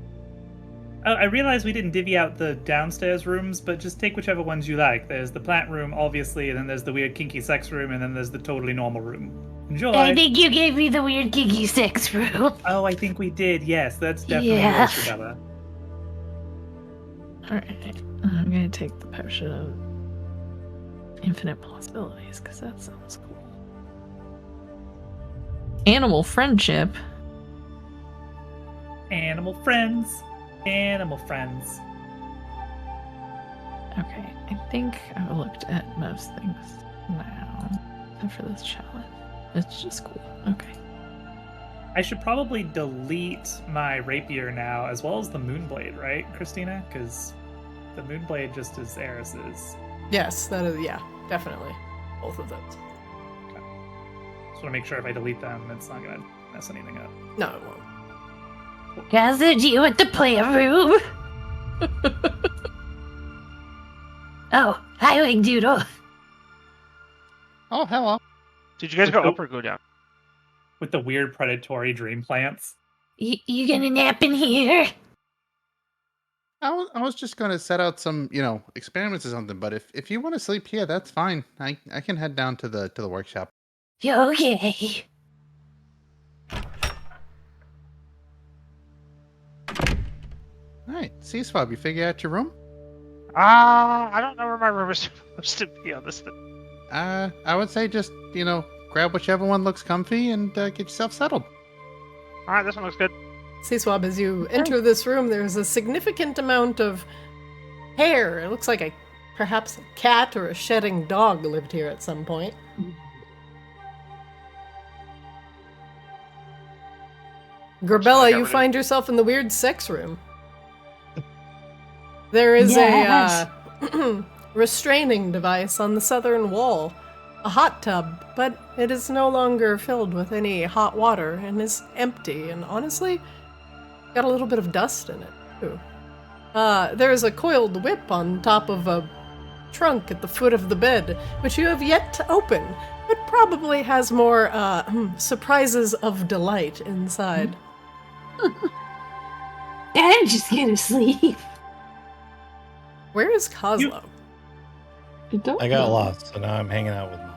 I realize we didn't divvy out the downstairs rooms, but just take whichever ones you like. There's the plant room, obviously, and then there's the weird kinky sex room, and then there's the totally normal room. Enjoy! I think you gave me the weird kinky sex room. Oh, I think we did, yes. That's definitely Yeah. yours, Isabella. Alright, I'm gonna take the potion of infinite possibilities, because that sounds cool. Animal friendship. Animal friends. Animal friends. Okay, I think I've looked at most things now. Except for this challenge. It's just cool. Okay. I should probably delete my rapier now, as well as the moonblade, right, Christina? Because the moonblade just is Eris's. Yes, that is, yeah, definitely. Both of those. Just want to make sure if I delete them, it's not going to mess anything up. No, it won't. Gathered you at the playroom. Oh, hi, Wingdoodle. Oh, hello. Did you guys go up or go down? With the weird predatory dream plants. You gonna nap in here? I was just going to set out some, experiments or something, but if you want to sleep here, that's fine. I can head down to the workshop. Okay. All right, C-Swab, you figure out your room? I don't know where my room is supposed to be on this thing. I would say just, grab whichever one looks comfy and get yourself settled. Alright, this one looks good. C-Swab, as you enter this room, there's a significant amount of hair. It looks like perhaps a cat or a shedding dog lived here at some point. Grabella, you find yourself in the weird sex room. There is a restraining device on the southern wall. A hot tub, but it is no longer filled with any hot water and is empty and honestly got a little bit of dust in it too. There is a coiled whip on top of a trunk at the foot of the bed, which you have yet to open, but probably has more surprises of delight inside. I'm just gonna sleep. Where is Kozlo? I got lost, so now I'm hanging out with Mom.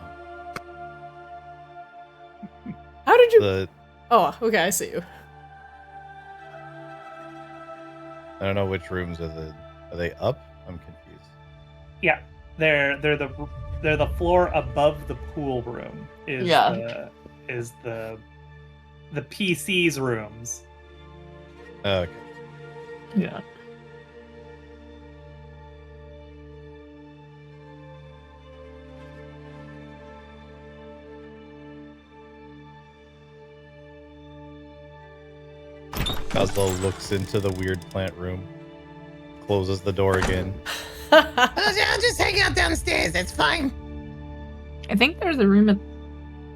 How did you... Oh, okay, I see you. I don't know which rooms are they up? I'm confused. Yeah, they're the floor above the pool room. Is the PC's rooms. Okay. Yeah. Kozlo looks into the weird plant room, closes the door again. I'll just hang out downstairs. That's fine. I think there's a room at...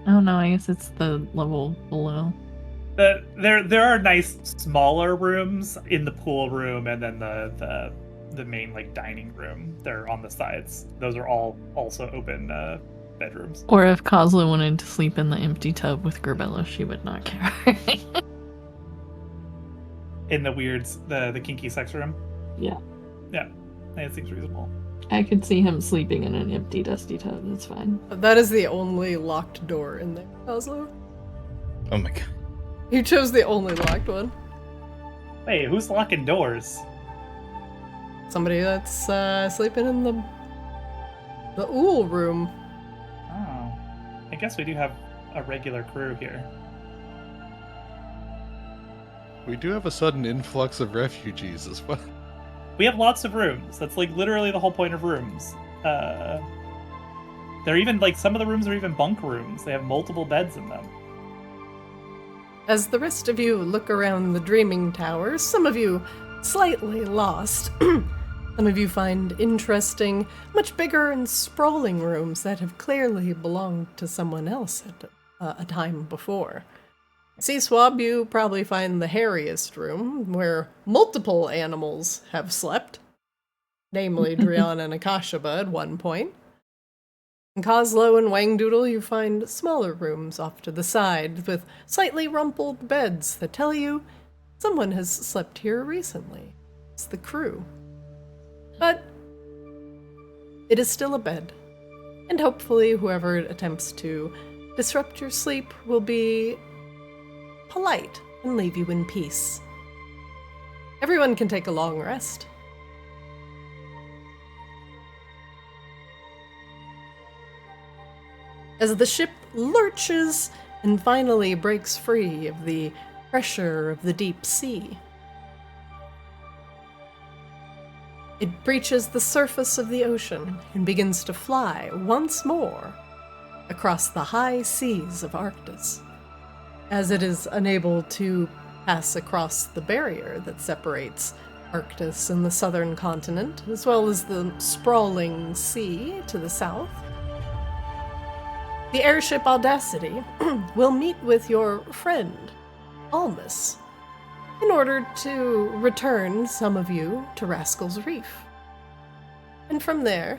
Oh no, I guess it's the level below. There are nice smaller rooms in the pool room, and then the main dining room. They're on the sides. Those are all also open bedrooms. Or if Kozlo wanted to sleep in the empty tub with Grabella, she would not care. In the the kinky sex room. Yeah. Yeah, that seems reasonable. I could see him sleeping in an empty, dusty tub. That's fine. That is the only locked door in there, Kozlo. Oh my god. You chose the only locked one. Wait, who's locking doors? Somebody that's sleeping in the ool room. Oh, I guess we do have a regular crew here. We do have a sudden influx of refugees as well. We have lots of rooms. That's literally the whole point of rooms. They're even some of the rooms are even bunk rooms. They have multiple beds in them. as the rest of you look around the Dreaming Tower, some of you slightly lost. Some of you find interesting, much bigger and sprawling rooms that have clearly belonged to someone else at a time before. Sea Swab, you probably find the hairiest room, where multiple animals have slept, namely Drian and Akashaba at one point. In Coslow and Wangdoodle, you find smaller rooms off to the side, with slightly rumpled beds that tell you someone has slept here recently. It's the crew. But it is still a bed, and hopefully whoever attempts to disrupt your sleep will be polite and leave you in peace. Everyone can take a long rest. As the ship lurches and finally breaks free of the pressure of the deep sea, it breaches the surface of the ocean and begins to fly once more across the high seas of Arctis, as it is unable to pass across the barrier that separates Arctis and the southern continent, as well as the sprawling sea to the south. The airship Audacity will meet with your friend, Almus, in order to return some of you to Rascal's Reef. And from there,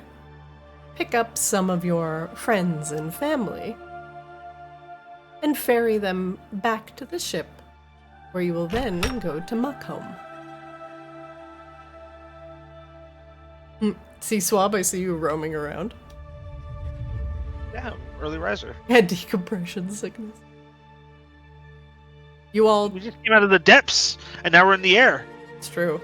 pick up some of your friends and family and ferry them back to the ship, where you will then go to Muckholm. See, Swab, I see you roaming around. Yeah, early riser. Had decompression sickness. You all... We just came out of the depths, and now we're in the air. It's true.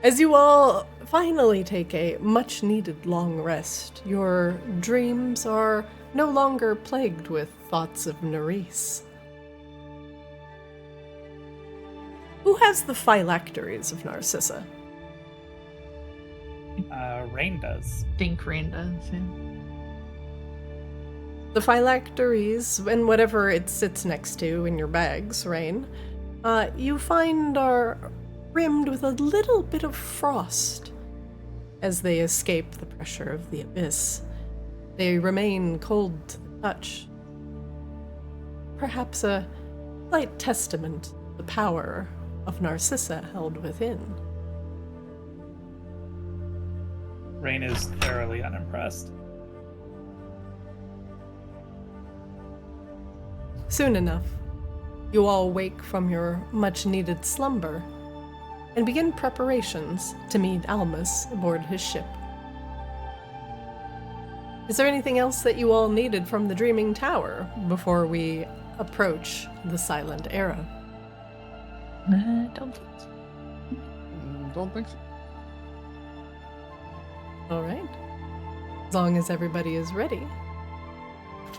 As you all finally take a much-needed long rest, your dreams are no longer plagued with thoughts of Nerise. Who has the phylacteries of Narcissa? Rain does. Think Rain does, yeah. The phylacteries, and whatever it sits next to in your bags, Rain, you find are rimmed with a little bit of frost as they escape the pressure of the abyss. They remain cold to the touch. Perhaps a slight testament to the power of Narcissa held within. Rain is thoroughly unimpressed. Soon enough, you all wake from your much-needed slumber and begin preparations to meet Almus aboard his ship. Is there anything else that you all needed from the Dreaming Tower before we approach the Silent Era? Don't think so. Don't think so. All right. As long as everybody is ready,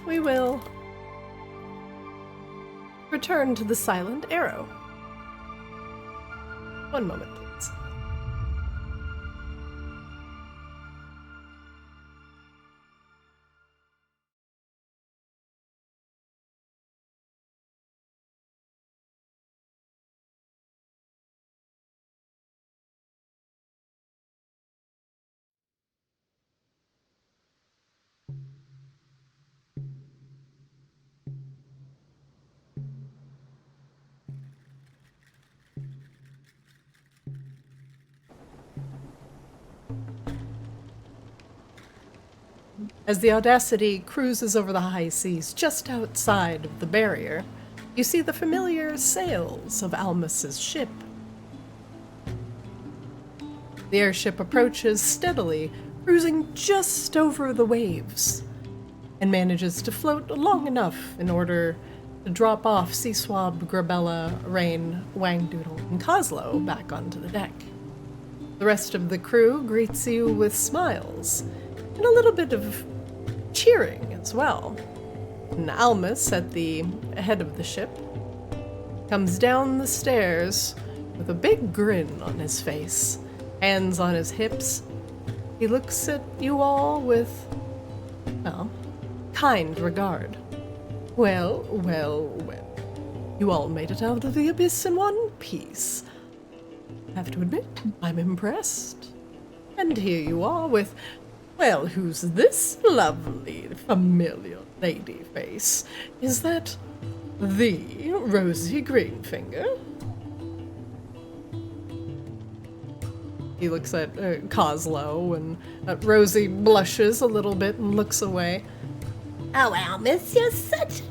we will return to the Silent Arrow. One moment, please. As the Audacity cruises over the high seas just outside of the barrier, you see the familiar sails of Almus's ship. The airship approaches steadily, cruising just over the waves, and manages to float long enough in order to drop off Seaswab, Grabella, Rain, Wangdoodle, and Coslow back onto the deck. The rest of the crew greets you with smiles and a little bit of cheering as well. And Almus, at the head of the ship, comes down the stairs with a big grin on his face, hands on his hips. He looks at you all with, well, kind regard. Well, well, well. You all made it out of the abyss in one piece. I have to admit, I'm impressed. And here you are with, well, who's this lovely, familiar lady face? Is that the Rosie Greenfinger? He looks at Coslow, and Rosie blushes a little bit and looks away. Oh, Almus, you're such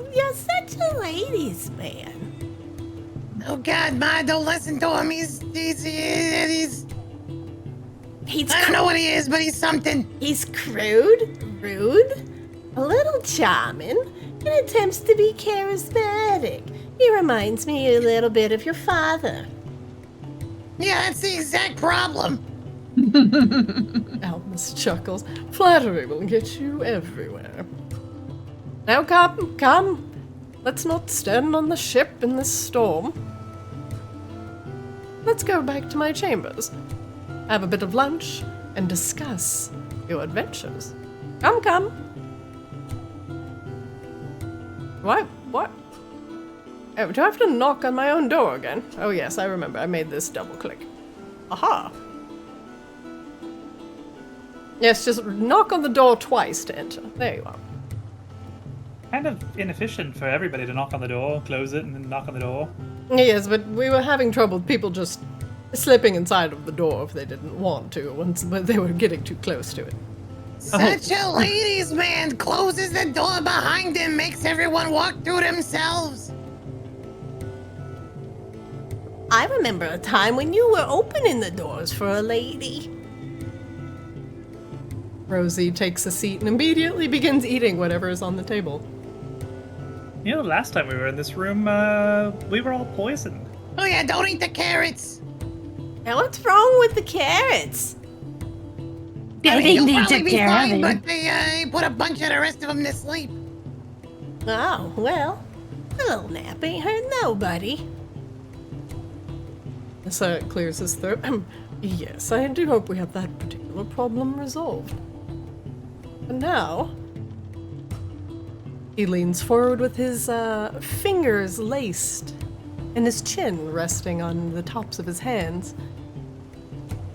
a ladies' man. Oh God, Ma, don't listen to him. He's I don't know what he is, but he's something. He's crude, rude, a little charming, and attempts to be charismatic. He reminds me a little bit of your father. Yeah, that's the exact problem. Almus chuckles. Flattery will get you everywhere. Now come. Let's not stand on the ship in this storm. Let's go back to my chambers. Have a bit of lunch and discuss your adventures. Come. What? Oh, do I have to knock on my own door again? Oh yes, I remember. I made this double click. Aha! Yes, just knock on the door twice to enter. There you are. Kind of inefficient for everybody to knock on the door, close it, and then knock on the door. Yes, but we were having trouble with people just slipping inside of the door if they didn't want to, once but they were getting too close to it. Such a ladies' man. Closes the door behind him, makes everyone walk through themselves. I remember a time when you were opening the doors for a lady. Rosie takes a seat and immediately begins eating whatever is on the table. You know, last time we were in this room, we were all poisoned. Oh yeah, don't eat the carrots. Now what's wrong with the carrots? I think You'll they probably took be care of fine, it. but they put a bunch of the rest of them to sleep. Oh, well, a little nap ain't hurt nobody. So it clears his throat. Yes, I do hope we have that particular problem resolved. And now, he leans forward with his fingers laced and his chin resting on the tops of his hands.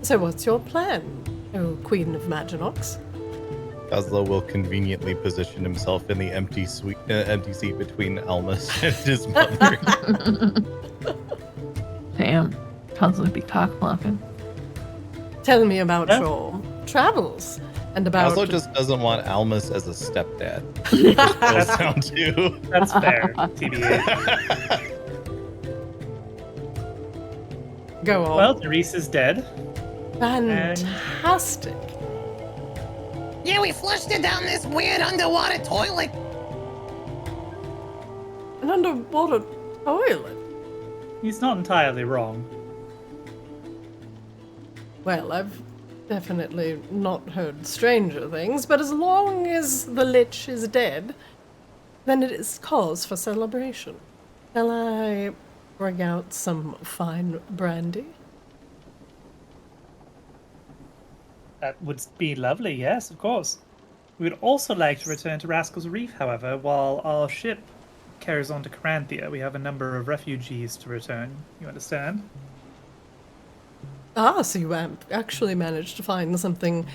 So what's your plan, oh Queen of Maginox? Kozlo will conveniently position himself in the empty seat between Almus and his mother. Damn. Constantly be cock blocking. Tell me about Yeah. your travels and about... Kozlo just doesn't want Almus as a stepdad. That'll sound too. That's fair, TBA. Go on. Well, Nerise is dead. Fantastic. Yeah, we flushed it down this weird underwater toilet. An underwater toilet? He's not entirely wrong. Well, I've definitely not heard stranger things, but as long as the lich is dead, then it is cause for celebration. Shall I bring out some fine brandy? That would be lovely, yes, of course. We would also like to return to Rascal's Reef, however, while our ship carries on to Caranthia. We have a number of refugees to return, you understand? Ah, so you actually managed to find something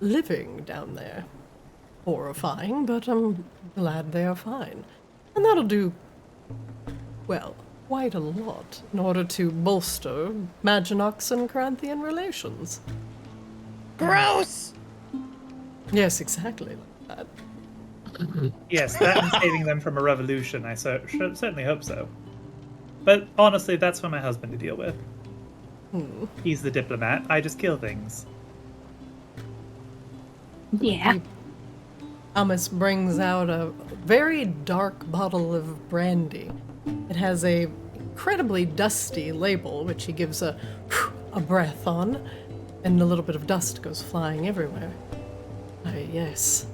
living down there. Horrifying, but I'm glad they are fine. And that'll do, well, quite a lot in order to bolster Maginox and Caranthian relations. Gross. Yes, exactly like that. Yes, that and saving them from a revolution, I certainly hope so. But honestly, that's for my husband to deal with. He's the diplomat, I just kill things. Yeah. Almus brings out a very dark bottle of brandy. It has a incredibly dusty label, which he gives a breath on, and a little bit of dust goes flying everywhere. Ah, yes.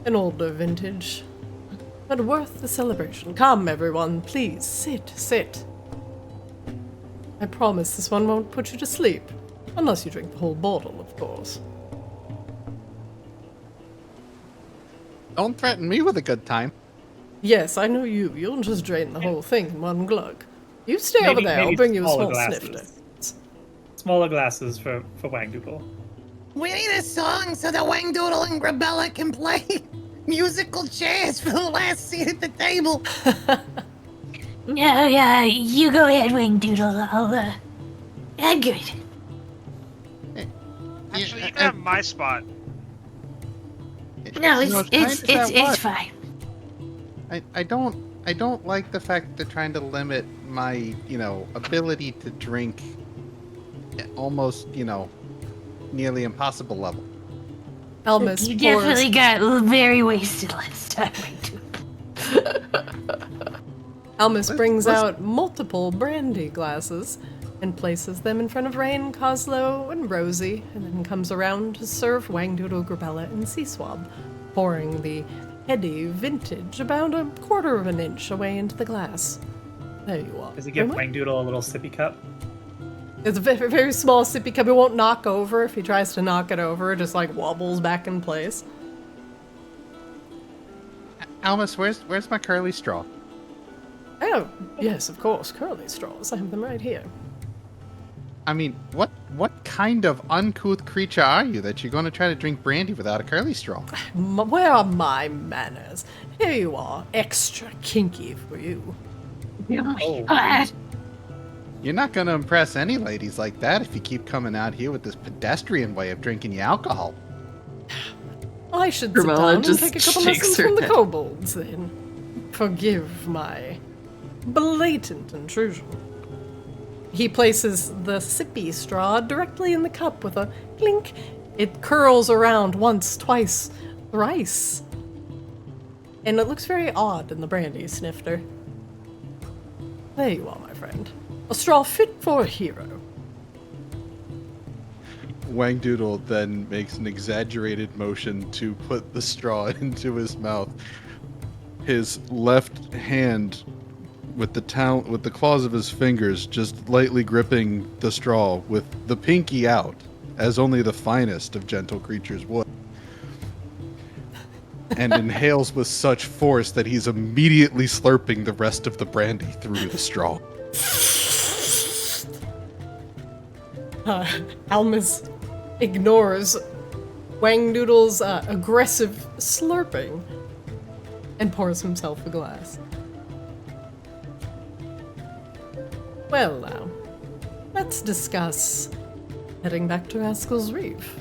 An older vintage, but worth the celebration. Come, everyone, please, sit. I promise this one won't put you to sleep, unless you drink the whole bottle, of course. Don't threaten me with a good time. Yes, I know you. You'll just drain the whole thing in one glug. You stay over there. I'll maybe bring you a smaller small glasses. snifter. Smaller glasses for Wangdoodle. We need a song so that Wangdoodle and Grabella can play musical chairs for the last seat at the table. No, yeah, you go ahead, Wingdoodle. I'm good. Actually, you can have my spot. No, No, it's fine. I don't like the fact that they're trying to limit my, ability to drink at almost, nearly impossible level. Elmas You pours. definitely got very wasted last time, Wingdoodle. Almus brings out multiple brandy glasses and places them in front of Rain, Coslow, and Rosie, and then comes around to serve Wangdoodle, Grabella, and Seaswab, pouring the heady vintage about a quarter of an inch away into the glass. There you are. Does he give Grandma? Wangdoodle a little sippy cup? It's a very, very small sippy cup. It won't knock over. If he tries to knock it over, it just like wobbles back in place. Almus, where's my curly straw? Oh, yes, of course. Curly straws. I have them right here. I mean, what kind of uncouth creature are you that you're going to try to drink brandy without a curly straw? Where are my manners? Here you are. Extra kinky for you. Oh my Oh. god. You're not going to impress any ladies like that if you keep coming out here with this pedestrian way of drinking your alcohol. I should sit Grabella down and just take a couple shakes lessons her from the head. kobolds, then. Forgive my blatant intrusion. He places the sippy straw directly in the cup with a clink. It curls around once, twice, thrice. And it looks very odd in the brandy snifter. There you are, my friend. A straw fit for a hero. Wangdoodle then makes an exaggerated motion to put the straw into his mouth. His left hand with the claws of his fingers just lightly gripping the straw with the pinky out, as only the finest of gentle creatures would. And inhales with such force that he's immediately slurping the rest of the brandy through the straw. Almus ignores Wangdoodle's aggressive slurping and pours himself a glass. Well now, let's discuss heading back to Rascal's Reef.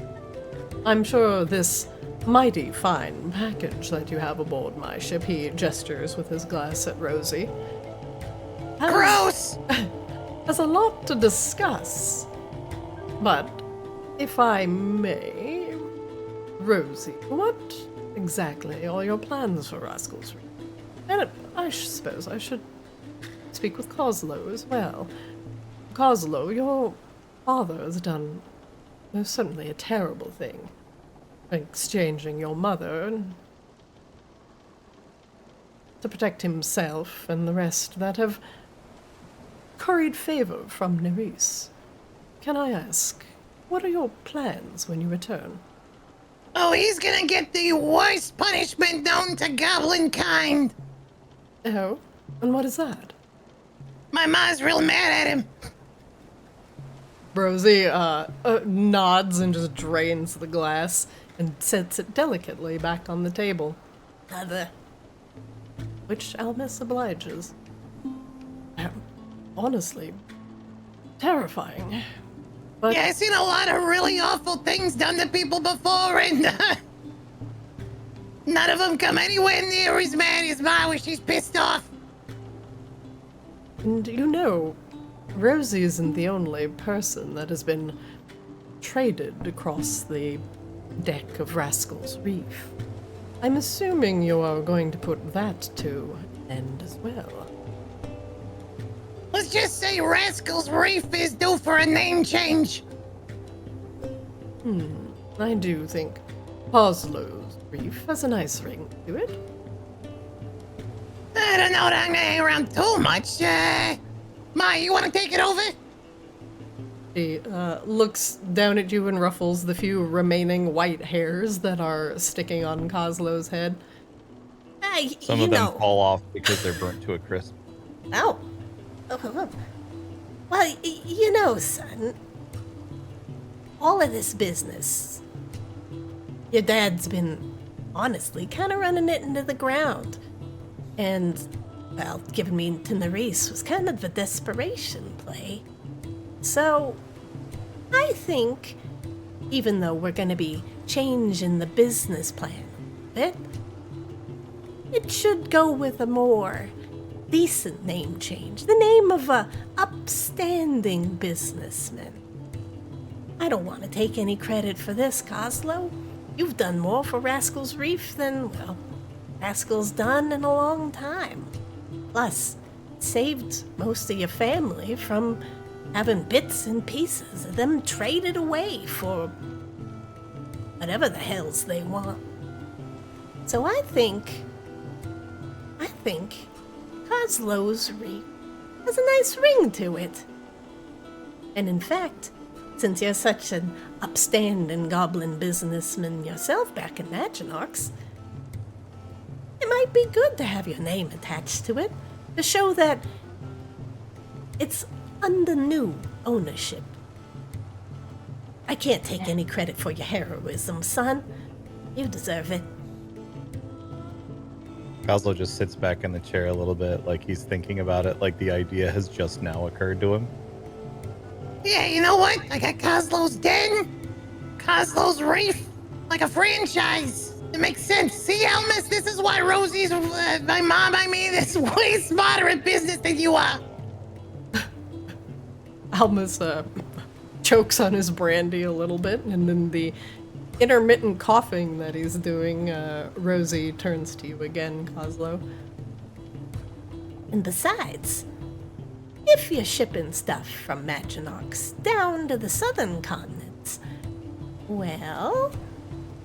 I'm sure this mighty fine package that you have aboard my ship, he gestures with his glass at Rosie, Gross! has a lot to discuss. But, if I may, Rosie, what exactly are your plans for Rascal's Reef? And I suppose I should speak with Coslow as well. Coslow, your father has done most certainly a terrible thing, exchanging your mother and to protect himself and the rest that have curried favor from Nerise. Can I ask, what are your plans when you return? Oh, he's gonna get the worst punishment known to goblin kind. Oh, and what is that? My ma's real mad at him. Rosie nods and just drains the glass and sets it delicately back on the table. Mother. Which Almus obliges. Honestly, terrifying. But Yeah, I've seen a lot of really awful things done to people before, and none of them come anywhere near as mad as Ma when she's pissed off. And you know, Rosie isn't the only person that has been traded across the deck of Rascal's Reef. I'm assuming you are going to put that to an end as well. Let's just say Rascal's Reef is due for a name change. I do think Paslow's Reef has a nice ring to it. I don't know that I'm gonna hang around too much. Ma, you wanna take it over? She looks down at you and ruffles the few remaining white hairs that are sticking on Coslow's head. Yeah, Some you of them know. fall off because they're burnt to a crisp. Oh. Well, you know, son, all of this business, your dad's been, honestly, kind of running it into the ground. And, well, giving me to Nerise was kind of a desperation play. So, I think, even though we're going to be changing the business plan a bit, it should go with a more decent name change. The name of a upstanding businessman. I don't want to take any credit for this, Coslow. You've done more for Rascal's Reef than, well, Rascal's done in a long time. Plus, saved most of your family from having bits and pieces of them traded away for whatever the hells they want. So I think Coslow's Reef has a nice ring to it. And in fact, since you're such an upstanding goblin businessman yourself back in Maginox, it might be good to have your name attached to it to show that it's under new ownership. I can't take any credit for your heroism, son. You deserve it. Coslow just sits back in the chair a little bit, like he's thinking about it, like the idea has just now occurred to him. Yeah, you know what? I got Coslow's Den, Coslow's Reef, like a franchise. It makes sense. See, Elmas, this is why Rosie's, my mom, is way smarter at business than you are. Alma's chokes on his brandy a little bit, and then the intermittent coughing that he's doing, Rosie turns to you again, Coslow. And besides, if you're shipping stuff from Maginox down to the southern continents, well,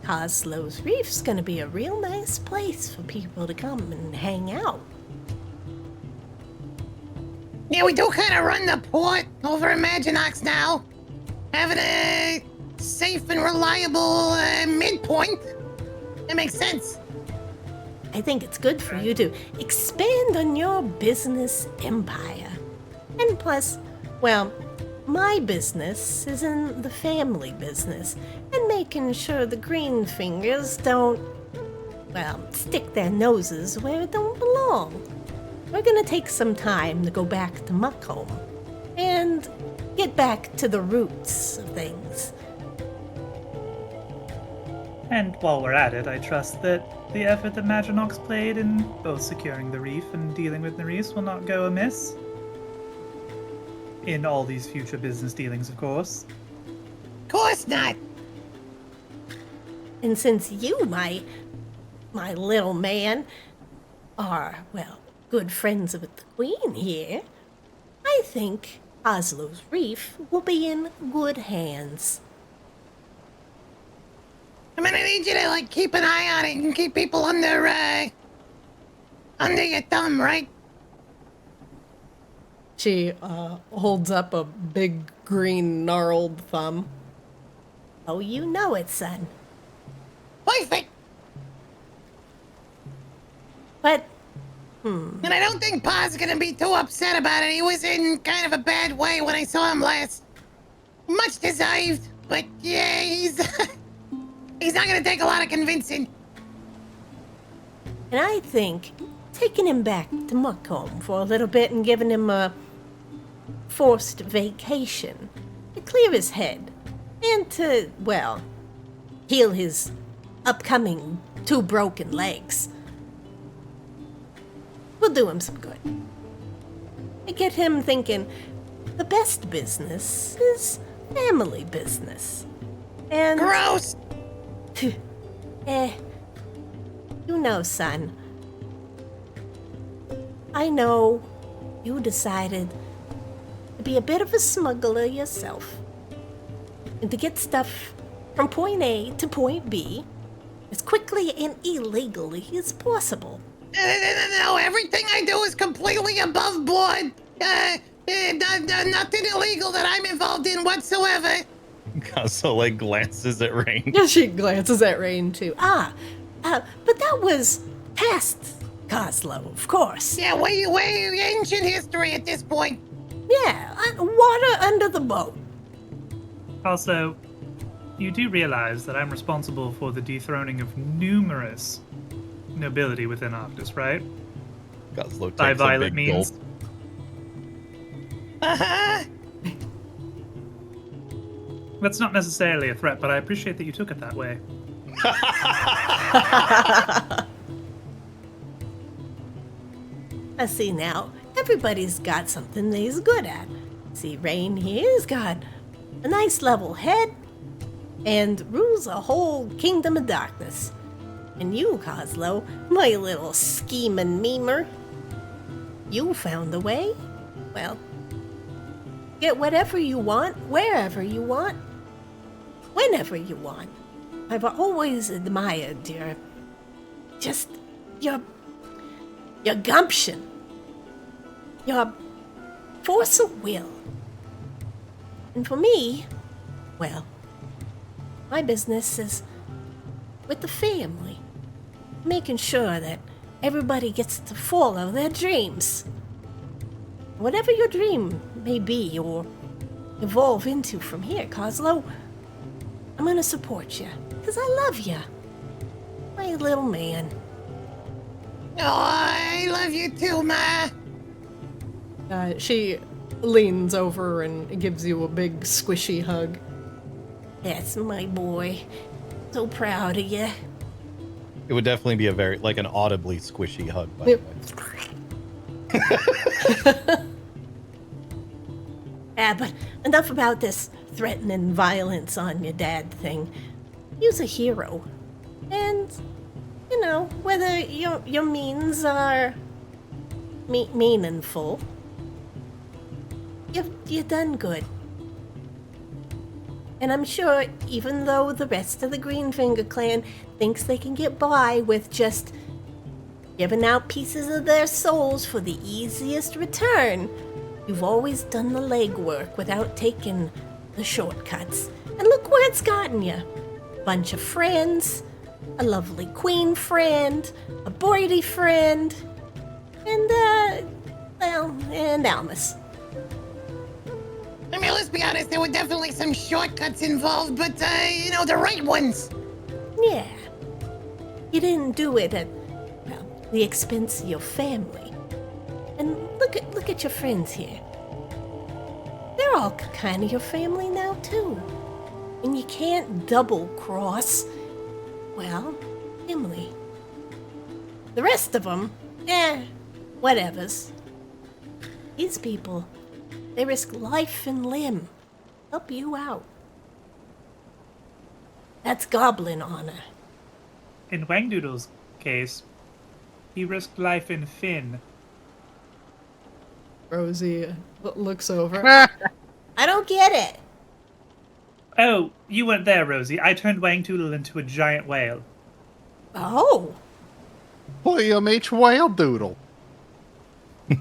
Coslow's Reef's gonna be a real nice place for people to come and hang out. Yeah, we do kind of run the port over in Maginox now. Having a safe and reliable midpoint. That makes sense. I think it's good for you to expand on your business empire. And plus, well, my business is in the family business and making sure the green fingers don't, well, stick their noses where it don't belong. We're gonna take some time to go back to Muckholm and get back to the roots of things. And while we're at it, I trust that the effort that Maginox played in both securing the reef and dealing with Nerise will not go amiss. In all these future business dealings, of course. Of course not. And since you, my little man, are, well, good friends with the Queen here, I think Coslow's Reef will be in good hands. I mean, I need you to, like, keep an eye on it and keep people under your thumb, right? She holds up a big green gnarled thumb. Oh, you know it, son. Perfect. But, And I don't think Pa's gonna be too upset about it. He was in kind of a bad way when I saw him last. Much deserved, but yeah, he's he's not gonna take a lot of convincing. and I think taking him back to Muckholm for a little bit and giving him a forced vacation to clear his head and to, well, heal his upcoming 2 broken legs will do him some good. And get him thinking the best business is family business. And Gross. You know, son, I know you decided to be a bit of a smuggler yourself and to get stuff from point A to point B as quickly and illegally as possible. No, everything I do is completely above board. Nothing illegal that I'm involved in whatsoever. Coslow like glances at Rain. Yeah, she glances at Rain too. But that was past Coslow, of course. Yeah, way ancient history at this point. Yeah, water under the boat. Also, you do realize that I'm responsible for the dethroning of numerous nobility within Arctis, right? Coslow By takes a violent big means. gulp. Uh-huh. That's not necessarily a threat, but I appreciate that you took it that way. I see now. Everybody's got something that he's good at. See, Rain here's got a nice level head and rules a whole kingdom of darkness. And you, Coslow, my little scheming memer, you found a way. Well, get whatever you want, wherever you want, whenever you want. I've always admired your gumption, your force of will. And for me, well, my business is with the family, making sure that everybody gets to follow their dreams. Whatever your dream may be or evolve into from here, Coslow, I'm gonna support you, because I love you, my little man. Oh, I love you too, Ma. She leans over and gives you a big squishy hug. That's my boy. So proud of you. It would definitely be a very, like, an audibly squishy hug, by the way. But enough about this threatening violence on your dad thing. He's a hero. And, you know, whether your means are meaningful, you've done good. And I'm sure even though the rest of the Greenfinger clan thinks they can get by with just giving out pieces of their souls for the easiest return, you've always done the legwork without taking the shortcuts. And look where it's gotten you. Bunch of friends, a lovely queen friend, a Boydie friend, and, and Almus. I mean, let's be honest, there were definitely some shortcuts involved, but, the right ones. Yeah. You didn't do it at, well, the expense of your family. And look at your friends here. They're all kind of your family now, too. And you can't double-cross, well, Emily. The rest of them, whatevers. These people, they risk life and limb. Help you out. That's goblin honor. In Wangdoodle's case, he risked life in Finn. Rosie looks over. I don't get it. Oh, you weren't there, Rosie. I turned Wangdoodle into a giant whale. Oh. William H. Whale Doodle.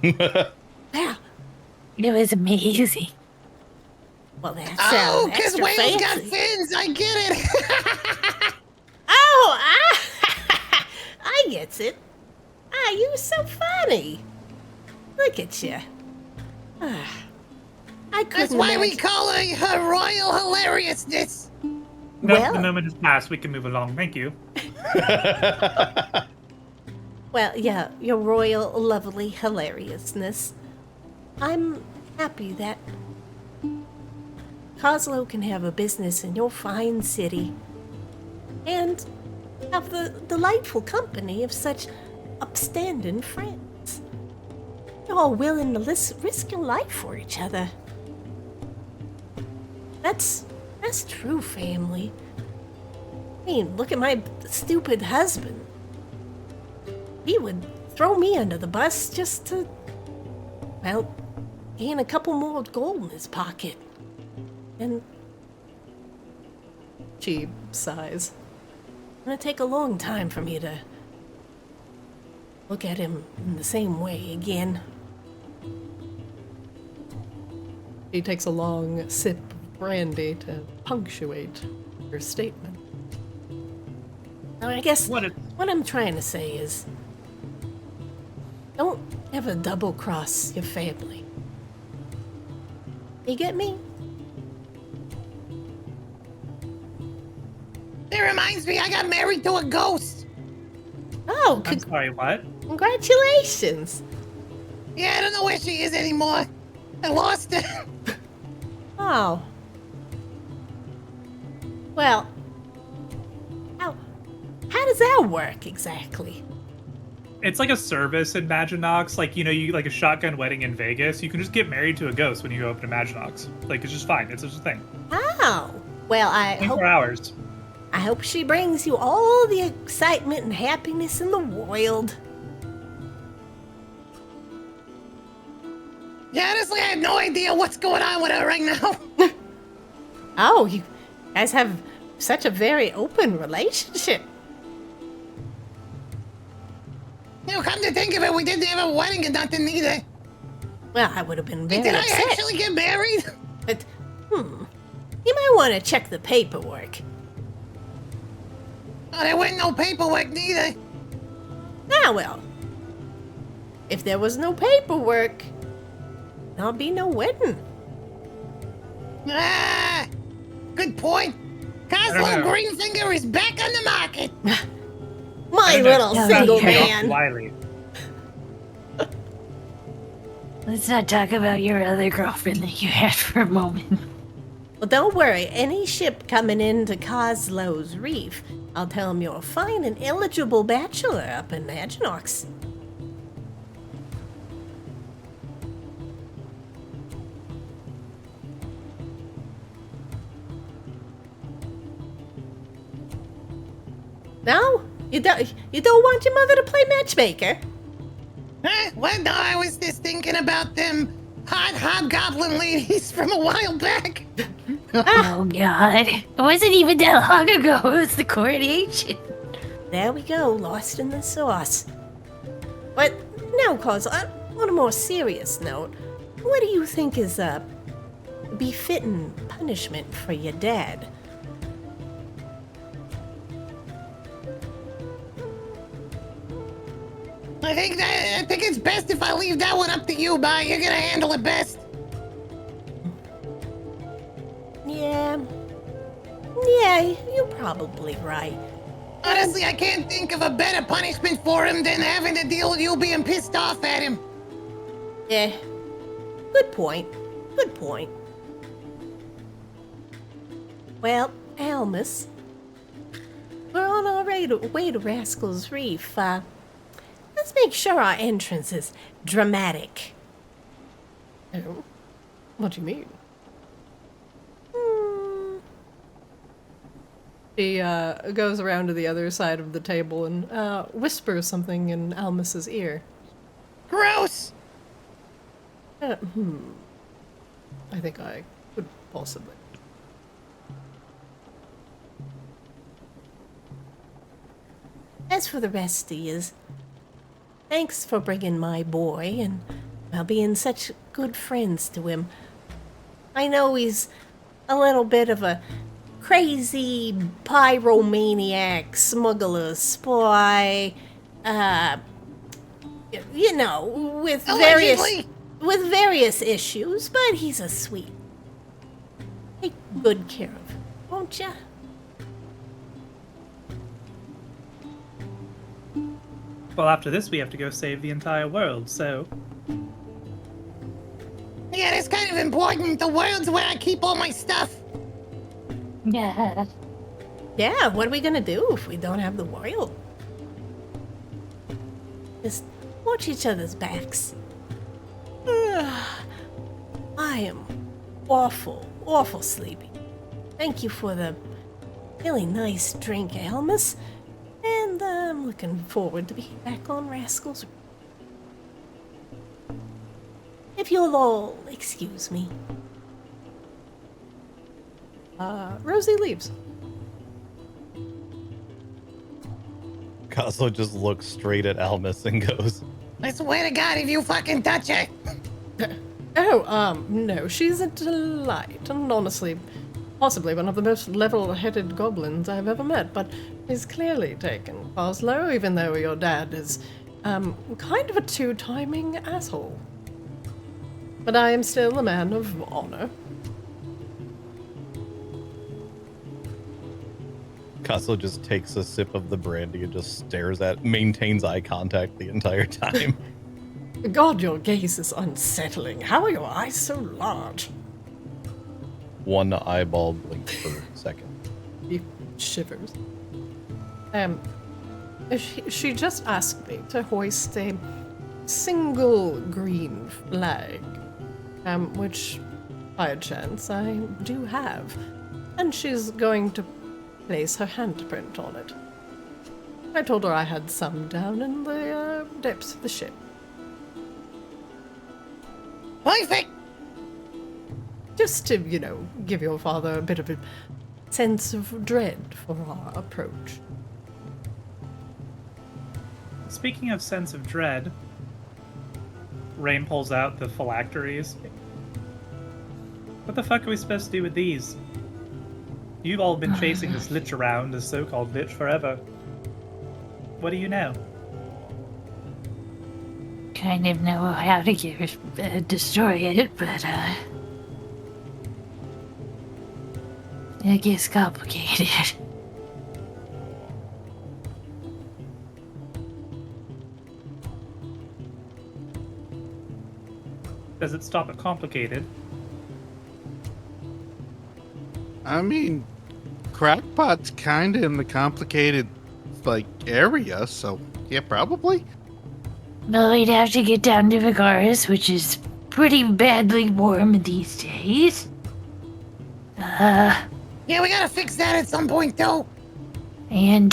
Yeah. It was amazing. Well, that Oh, sounds because extra whales got fancy. fins, I get it. Oh, I gets it. You so funny. Look at you. I couldn't That's why we imagine- call her royal hilariousness. No, Well- the moment has passed. We can move along. Thank you. Well, yeah, your royal lovely hilariousness. I'm happy that Coslow can have a business in your fine city and have the delightful company of such upstanding friends. You're all willing to risk your life for each other. That's true family. I mean, look at my stupid husband. He would throw me under the bus just to, well, gain a couple more gold in his pocket. And She sighs. it's gonna take a long time for me to look at him in the same way again. She takes a long sip of brandy to punctuate her statement. Now, I guess What what I'm trying to say is, Don't ever double-cross your family. You get me? It reminds me, I got married to a ghost. Oh, I'm sorry, what? congratulations. Yeah, I don't know where she is anymore. I lost her. Oh. Well, how does that work exactly? It's like a service in Maginox, like, you like a shotgun wedding in Vegas. You can just get married to a ghost when you go up to Maginox. Like, it's just fine. It's just a thing. Oh. Well, I 24 hours. hope she brings you all the excitement and happiness in the world. Yeah, honestly, I have no idea what's going on with her right now. Oh, you guys have such a very open relationship. Come to think of it, we didn't have a wedding or nothing either. Well, I would have been very Did I upset. actually get married? But, you might want to check the paperwork. Oh, there wasn't no paperwork neither. Ah, well. If there was no paperwork, there'll be no wedding. Ah, good point. Cosmo know. Greenfinger is back on the market. My I don't know. little Yeah, single yeah. man. Wiley. Let's not talk about your other girlfriend that you had for a moment. Well, don't worry. Any ship coming into Coslow's Reef, I'll tell him you're a fine and eligible bachelor up in Maginox. No? You don't want your mother to play matchmaker? Huh? Well, no, I was just thinking about them hot hobgoblin ladies from a while back. Oh god. It wasn't even that long ago. It was the coronation. There we go, lost in the sauce. But now, Cos, on a more serious note, what do you think is a befitting punishment for your dad? I think it's best if I leave that one up to you, Ba. You're gonna handle it best. Yeah, you're probably right. Honestly, I can't think of a better punishment for him than having to deal with you being pissed off at him. Yeah, good point. Good point. Well, Almus, we're on our way to Rascal's Reef. Let's make sure our entrance is dramatic. Oh, what do you mean? He goes around to the other side of the table and whispers something in Almus's ear. Gross! I think I could possibly. As for the rest of yous, thanks for bringing my boy and being such good friends to him. I know he's a little bit of a crazy pyromaniac, smuggler, spy, with Allegedly. various issues, but he's a sweet. Take good care of him, won't ya? Well, after this, we have to go save the entire world, so... Yeah, that's kind of important. The world's where I keep all my stuff. Yeah. Yeah, what are we gonna do if we don't have the world? Just watch each other's backs. I am awful sleepy. Thank you for the really nice drink, Almus. And I'm looking forward to being back on Rascals. If you'll all excuse me. Rosie leaves. Cosmo just looks straight at Almus and goes, I swear to God, if you fucking touch her. No, she's a delight, and honestly, possibly one of the most level-headed goblins I've ever met, but he's clearly taken Oslo, even though your dad is kind of a two-timing asshole. But I am still a man of honor. Kaso just takes a sip of the brandy and just stares maintains eye contact the entire time. God, your gaze is unsettling. How are your eyes so large? One eyeball blinks for a second. He shivers. She just asked me to hoist a single green flag, which, by a chance, I do have. And she's going to place her handprint on it. I told her I had some down in the depths of the ship. Perfect. Just to, give your father a bit of a sense of dread for our approach. Speaking of sense of dread, Rain pulls out the phylacteries. What the fuck are we supposed to do with these? You've all been chasing this lich around, this so-called lich, forever. What do you know? Kind of know how to destroy it, but it gets complicated. Does it stop at complicated? I mean, crackpot's kind of in the complicated, area, so yeah, probably. Well, we'd have to get down to Vigaris, which is pretty badly warm these days. Yeah, we gotta fix that at some point, though. And,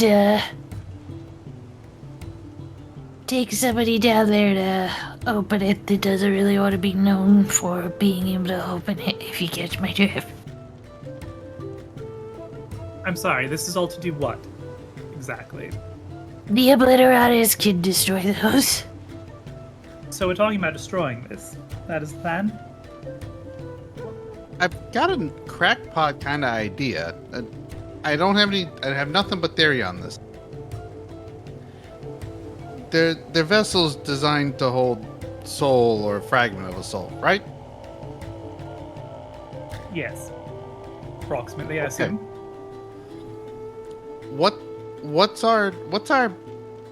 take somebody down there to open it that doesn't really want to be known for being able to open it, if you catch my drift. I'm sorry, this is all to do what? Exactly. The Obliteratus can destroy those. So we're talking about destroying this. That is the plan? I've got a crackpot kind of idea. I have nothing but theory on this. They're vessels designed to hold soul or a fragment of a soul, right? Yes. Approximately, I assume. What's our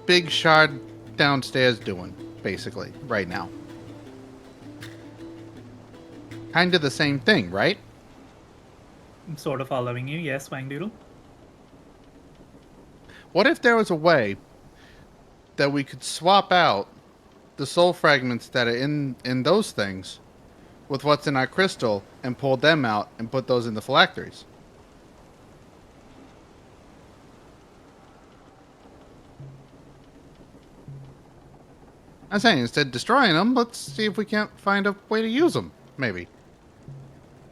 big shard downstairs doing, basically, right now? Kind of the same thing, right? I'm sort of following you, yes, Wangdoodle. What if there was a way that we could swap out the soul fragments that are in those things with what's in our crystal and pull them out and put those in the phylacteries? I'm saying, instead of destroying them, let's see if we can't find a way to use them, maybe.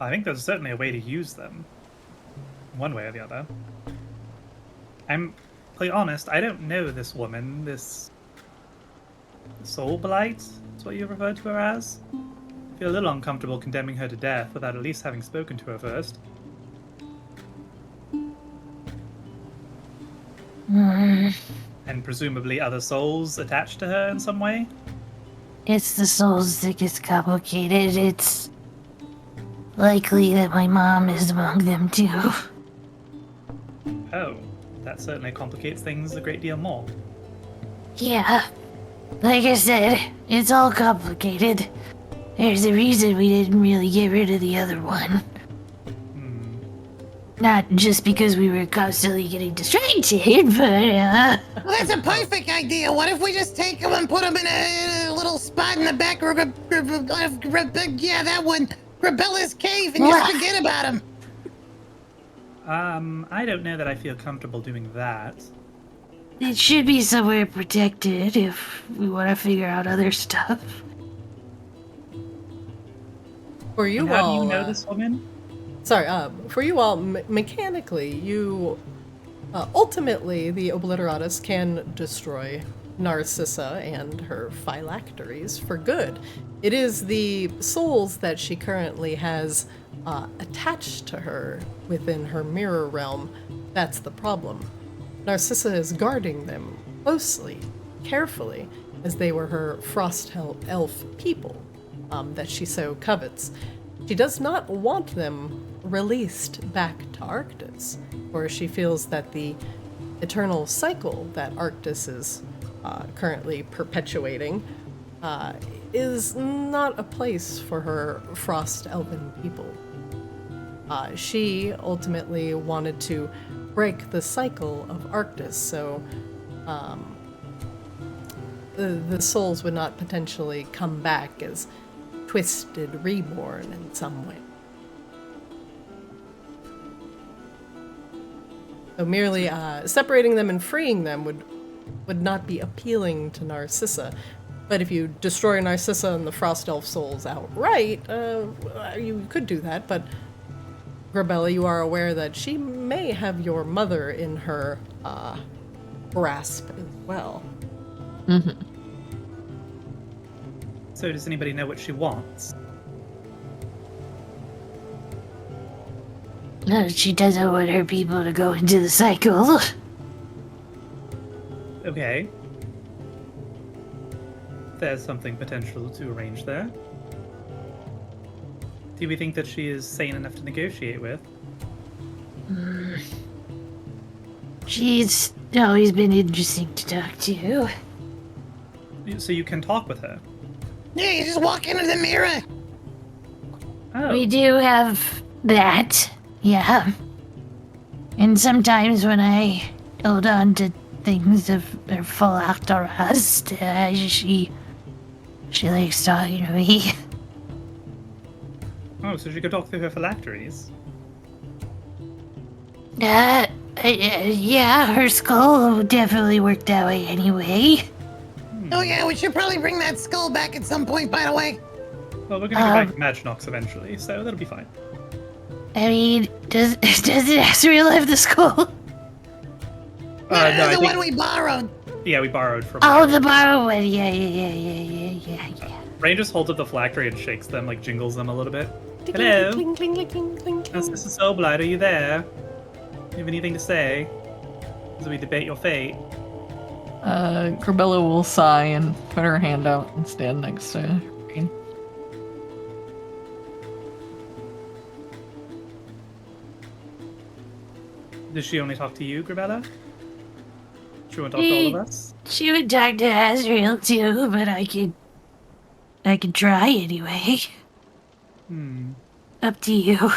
I think there's certainly a way to use them. One way or the other. I'm quite honest, I don't know this woman, this soul blight, is what you referred to her as. I feel a little uncomfortable condemning her to death without at least having spoken to her first. And presumably other souls attached to her in some way? It's the souls that gets complicated. It's likely that my mom is among them too. Oh, that certainly complicates things a great deal more. Yeah, like I said, it's all complicated. There's a reason we didn't really get rid of the other one. Not just because we were constantly getting distracted, but Well, that's a perfect idea. What if we just take them and put them in a little spot in the back of that one, Rebella's cave, and just forget about them? I don't know that I feel comfortable doing that. it should be somewhere protected if we want to figure out other stuff. For you And how all, do you know this woman? Sorry, for you all, mechanically, you ultimately the Obliteratus can destroy Narcissa and her phylacteries for good. It is the souls that she currently has attached to her within her mirror realm that's the problem. Narcissa is guarding them closely, carefully, as they were her frost elf people that she so covets. She does not want them released back to Arctis, for she feels that the eternal cycle that Arctis is currently perpetuating is not a place for her frost elven people. She ultimately wanted to break the cycle of Arctis, so the souls would not potentially come back as twisted reborn in some way. So merely separating them and freeing them would not be appealing to Narcissa. But if you destroy Narcissa and the Frost Elf souls outright, you could do that, but Grabella, you are aware that she may have your mother in her grasp as well. Mm-hmm. So does anybody know what she wants? No, she doesn't want her people to go into the cycle. Okay. There's something potential to arrange there. Do we think that she is sane enough to negotiate with? She's always been interesting to talk to. So you can talk with her? Yeah, you just walk into the mirror. Oh. We do have that, yeah. And sometimes when I hold on to things of their phylacteries, she likes talking to me. Oh, so she could talk through her phylacteries? Yeah, her skull definitely worked that way anyway. Oh yeah, we should probably bring that skull back at some point, by the way. Well, we're gonna go back to Maginox eventually, so that'll be fine. I mean, does Asriel have the skull? No, the one we borrowed. Yeah, we borrowed from Oh, her. the borrow one. Yeah. Rain just holds up the phylactery and shakes them, like jingles them a little bit. Hello? Cling, cling, cling, cling, cling, cling. Narcissa Soulblight, are you there? You have anything to say? As we debate your fate? Grabella will sigh and put her hand out and stand next to Rain. Does she only talk to you, Grabella? She won't talk to all of us? She would talk to Asriel too, but I could try anyway. Up to you.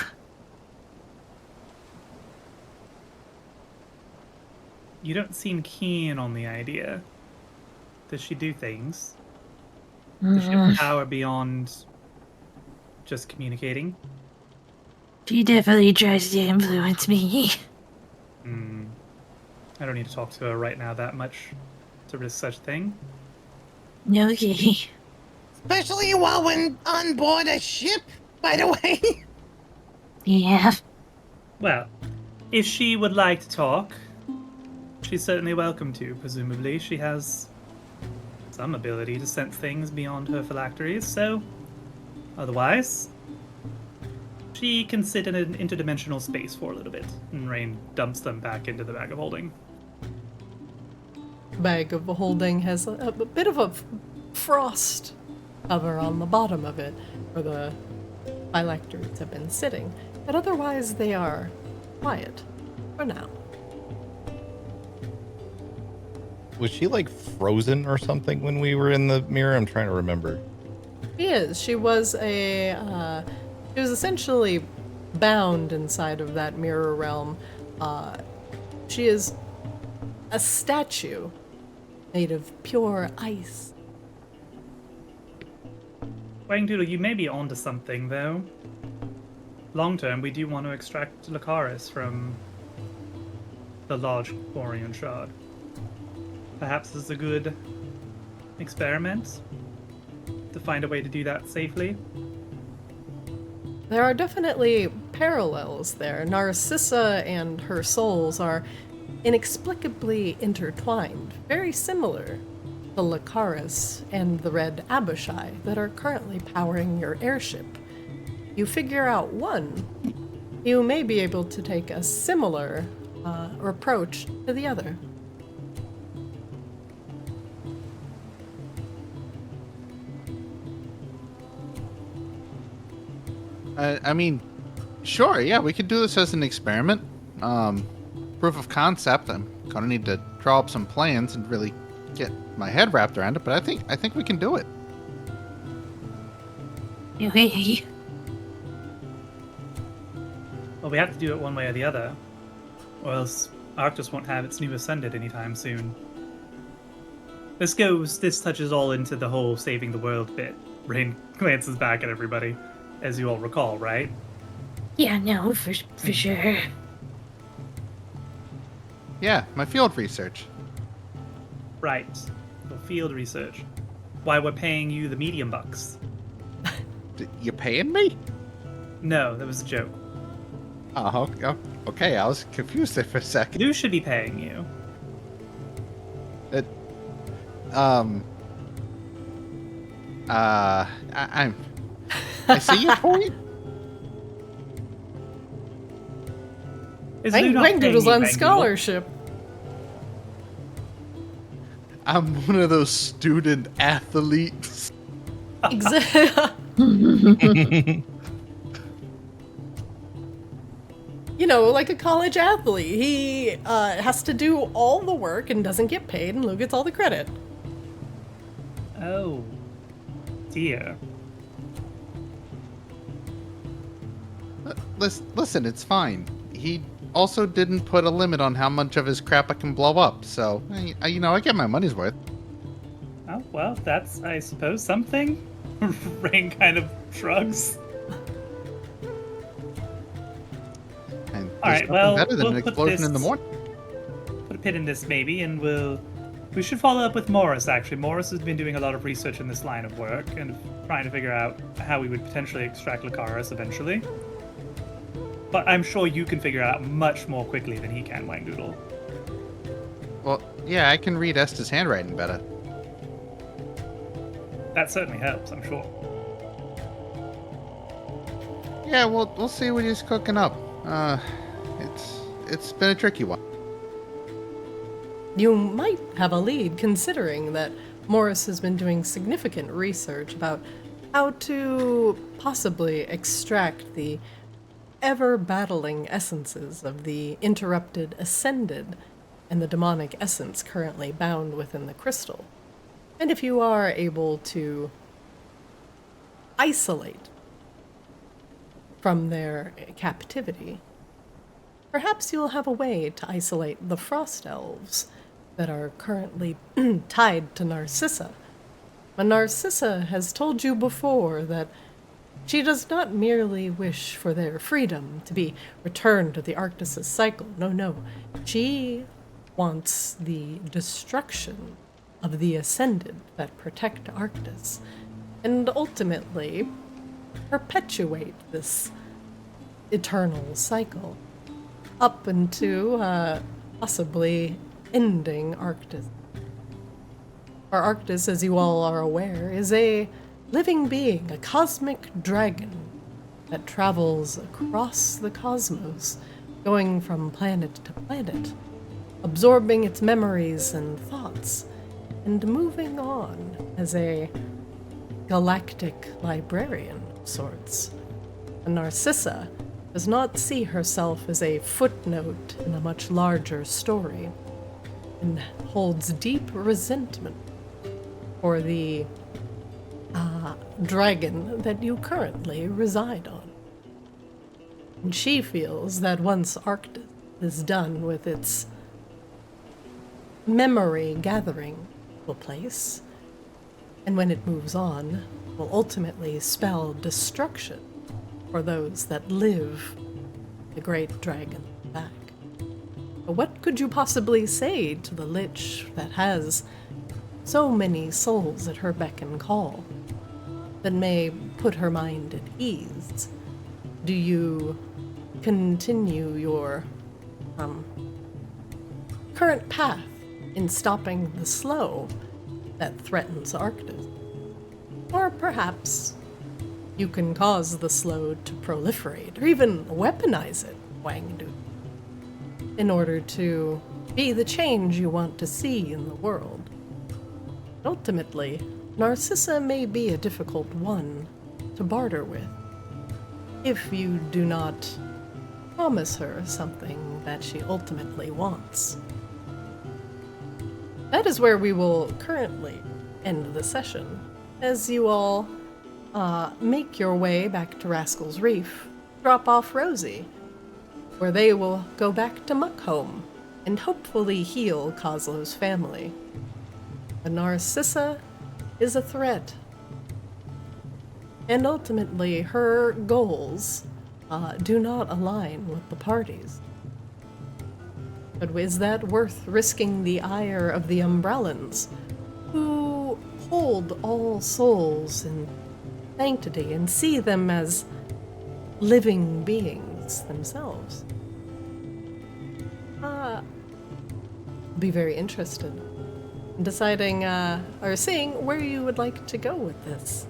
You don't seem keen on the idea. Does she do things? Does she have power beyond just communicating? She definitely tries to influence me. I don't need to talk to her right now that much to risk such a thing. Okay. Especially while we're on board a ship, by the way. Yeah. Well, if she would like to talk, she's certainly welcome to. Presumably, she has some ability to sense things beyond her phylacteries, so otherwise, she can sit in an interdimensional space for a little bit, and Rain dumps them back into the bag of holding. Bag of holding has a bit of a frost cover on the bottom of it, where the phylacteries have been sitting, but otherwise they are quiet for now. Was she like frozen or something when we were in the mirror? I'm trying to remember. She is. She was essentially bound inside of that mirror realm. She is a statue made of pure ice. Wangdoodle, you may be onto something, though. Long term, we do want to extract Lucaris from the large Borean shard. Perhaps this is a good experiment to find a way to do that safely. There are definitely parallels there. Narcissa and her souls are inexplicably intertwined, very similar to Lucaris and the Red Abishai that are currently powering your airship. You figure out one, you may be able to take a similar approach to the other. I mean, sure, yeah, we could do this as an experiment. Proof of concept. I'm gonna need to draw up some plans and really get my head wrapped around it, but I think we can do it. Okay. Well, we have to do it one way or the other, or else Arctis won't have its new Ascended anytime soon. This touches all into the whole saving the world bit. Rain glances back at everybody, as you all recall, right? Yeah, no, for sure. Yeah, my field research. Right. So field research. Why we're paying you the medium bucks. You paying me? No, that was a joke. Oh, okay. I was confused there for a second. You should be paying you. I see your point. Is Lou not Wang paying Doodle's you, on Wang Doodle? scholarship. I'm one of those student athletes. Exactly. You know, like a college athlete. He has to do all the work and doesn't get paid, and Lou gets all the credit. Oh, dear. Listen, it's fine. He also didn't put a limit on how much of his crap I can blow up, so I get my money's worth. Oh, well, that's, I suppose, something. Rain kind of shrugs. And All there's right, nothing well, better than we'll an put explosion in the this- morning. Put a pin in this, maybe, and we should follow up with Morris, actually. Morris has been doing a lot of research in this line of work and trying to figure out how we would potentially extract Lucaris eventually. But I'm sure you can figure it out much more quickly than he can, Wang Doodle. Well, yeah, I can read Esther's handwriting better. That certainly helps, I'm sure. Yeah, we'll see what he's cooking up. It's been a tricky one. You might have a lead, considering that Morris has been doing significant research about how to possibly extract the ever-battling essences of the interrupted Ascended and the demonic essence currently bound within the crystal. And if you are able to isolate from their captivity, perhaps you'll have a way to isolate the frost elves that are currently tied to Narcissa. But Narcissa has told you before that she does not merely wish for their freedom to be returned to the Arctis' cycle. No. She wants the destruction of the Ascended that protect Arctis, and ultimately perpetuate this eternal cycle up into possibly ending Arctis. For Arctis, as you all are aware, is a living being, a cosmic dragon that travels across the cosmos, going from planet to planet, absorbing its memories and thoughts, and moving on as a galactic librarian of sorts. And Narcissa does not see herself as a footnote in a much larger story, and holds deep resentment for the dragon that you currently reside on. And she feels that once Arctis is done with its memory gathering place, and when it moves on, will ultimately spell destruction for those that live the great dragon back. But what could you possibly say to the lich that has so many souls at her beck and call that may put her mind at ease? Do you continue your current path in stopping the slow that threatens Arctis? Or perhaps you can cause the slow to proliferate, or even weaponize it, Wang Doodle, in order to be the change you want to see in the world. Ultimately, Narcissa may be a difficult one to barter with. if you do not promise her something that she ultimately wants. That is where we will currently end the session, as you all make your way back to Rascal's Reef, drop off Rosie, where they will go back to Muckholm and hopefully heal Kozlo's family. But Narcissa is a threat. And ultimately, her goals do not align with the party's. But is that worth risking the ire of the Umbrellans, who hold all souls in sanctity and see them as living beings themselves? Be very interested in deciding or seeing where you would like to go with this.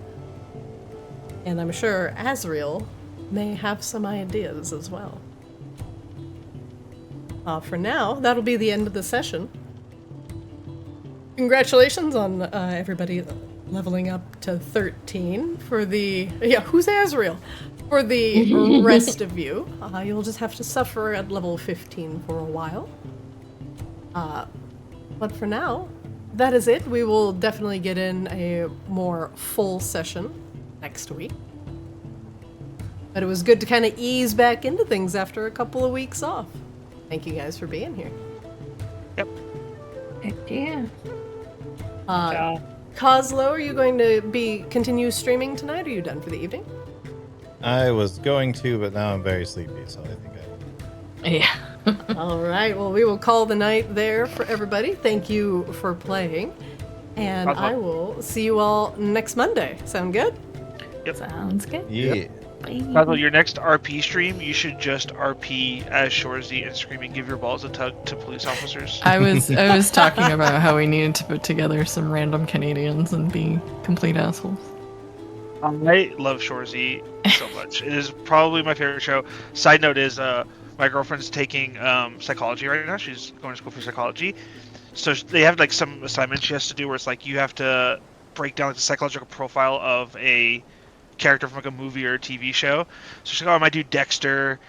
And I'm sure Azriel may have some ideas as well. For now, that'll be the end of the session. Congratulations on everybody leveling up to 13 for the... Yeah, who's Azriel? For the rest of you, you'll just have to suffer at level 15 for a while. But for now, that is it. We will definitely get in a more full session next week. But it was good to kind of ease back into things after a couple of weeks off. Thank you guys for being here. Yep. Heck yeah. Kozlo, are you going to continue streaming tonight? Or are you done for the evening? I was going to, but now I'm very sleepy, so I think Yeah. All right. Well, we will call the night there for everybody. Thank you for playing. And I will see you all next Monday. Sound good? Yep. Sounds good. Yeah. Basil, your next RP stream, you should just RP as Shorzy and screaming "Give your balls a tug" to police officers. I was talking about how we needed to put together some random Canadians and be complete assholes. I love Shorzy so much. It is probably my favorite show. Side note is my girlfriend's taking psychology right now. She's going to school for psychology. So they have like some assignments she has to do where it's like you have to break down like, the psychological profile of a character from like a movie or a TV show. So she's like, oh, I might do Dexter.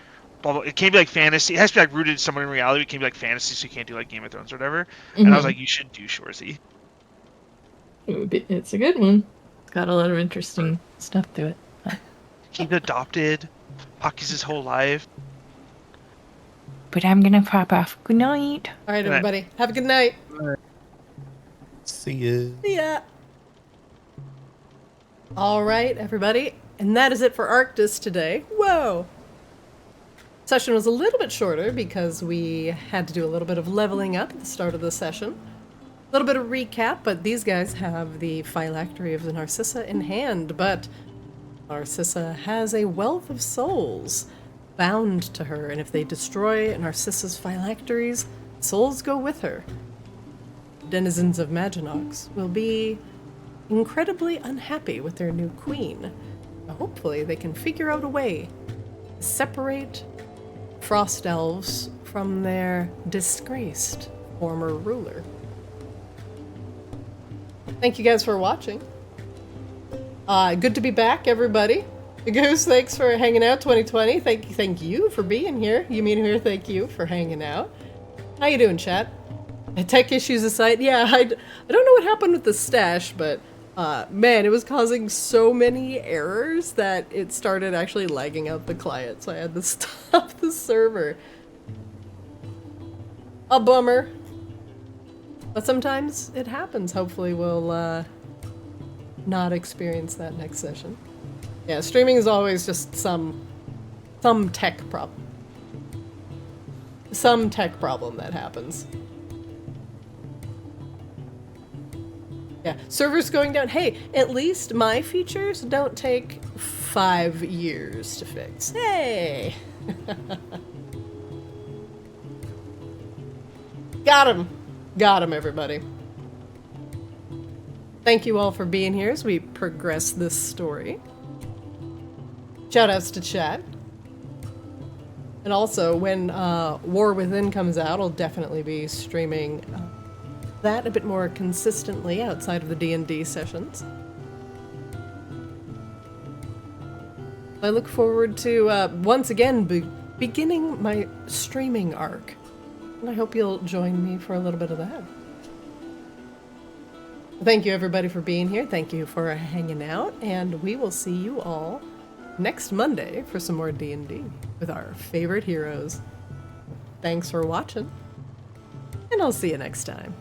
Blah, blah. It can't be like fantasy. It has to be like rooted somewhere in reality. It can't be like fantasy, so you can't do like Game of Thrones or whatever. And I was like, you should do Shorzy. It's a good one. It's got a lot of interesting stuff to it. He's adopted. Hockey's his whole life. But I'm gonna pop off. Good night. All right, Good night. everybody. Have a good night. See ya. See ya. All right, everybody. And that is it for Arctis today. Whoa! Session was a little bit shorter because we had to do a little bit of leveling up at the start of the session. A little bit of recap, but these guys have the phylactery of the Narcissa in hand, but Narcissa has a wealth of souls bound to her, and if they destroy Narcissa's phylacteries, souls go with her. Denizens of Maginox will be incredibly unhappy with their new queen. Hopefully they can figure out a way to separate Frost Elves from their disgraced former ruler. Thank you guys for watching. Good to be back, everybody. Goose, thanks for hanging out, 2020. Thank you for being here. You mean here, thank you for hanging out. How you doing, chat? Tech issues aside, yeah, I don't know what happened with the stash, but man, it was causing so many errors that it started actually lagging out the client, so I had to stop the server. A bummer. But sometimes it happens. Hopefully we'll not experience that next session. Yeah, streaming is always just some tech problem. Some tech problem that happens. Yeah, servers going down. Hey, at least my features don't take 5 years to fix. Hey! Got him! Got him, everybody. Thank you all for being here as we progress this story. Shoutouts to chat. And also, when War Within comes out, I'll definitely be streaming that a bit more consistently outside of the D&D sessions. I look forward to, once again, beginning my streaming arc. And I hope you'll join me for a little bit of that. Thank you, everybody, for being here. Thank you for hanging out. And we will see you all next Monday for some more D&D with our favorite heroes. Thanks for watching. And I'll see you next time.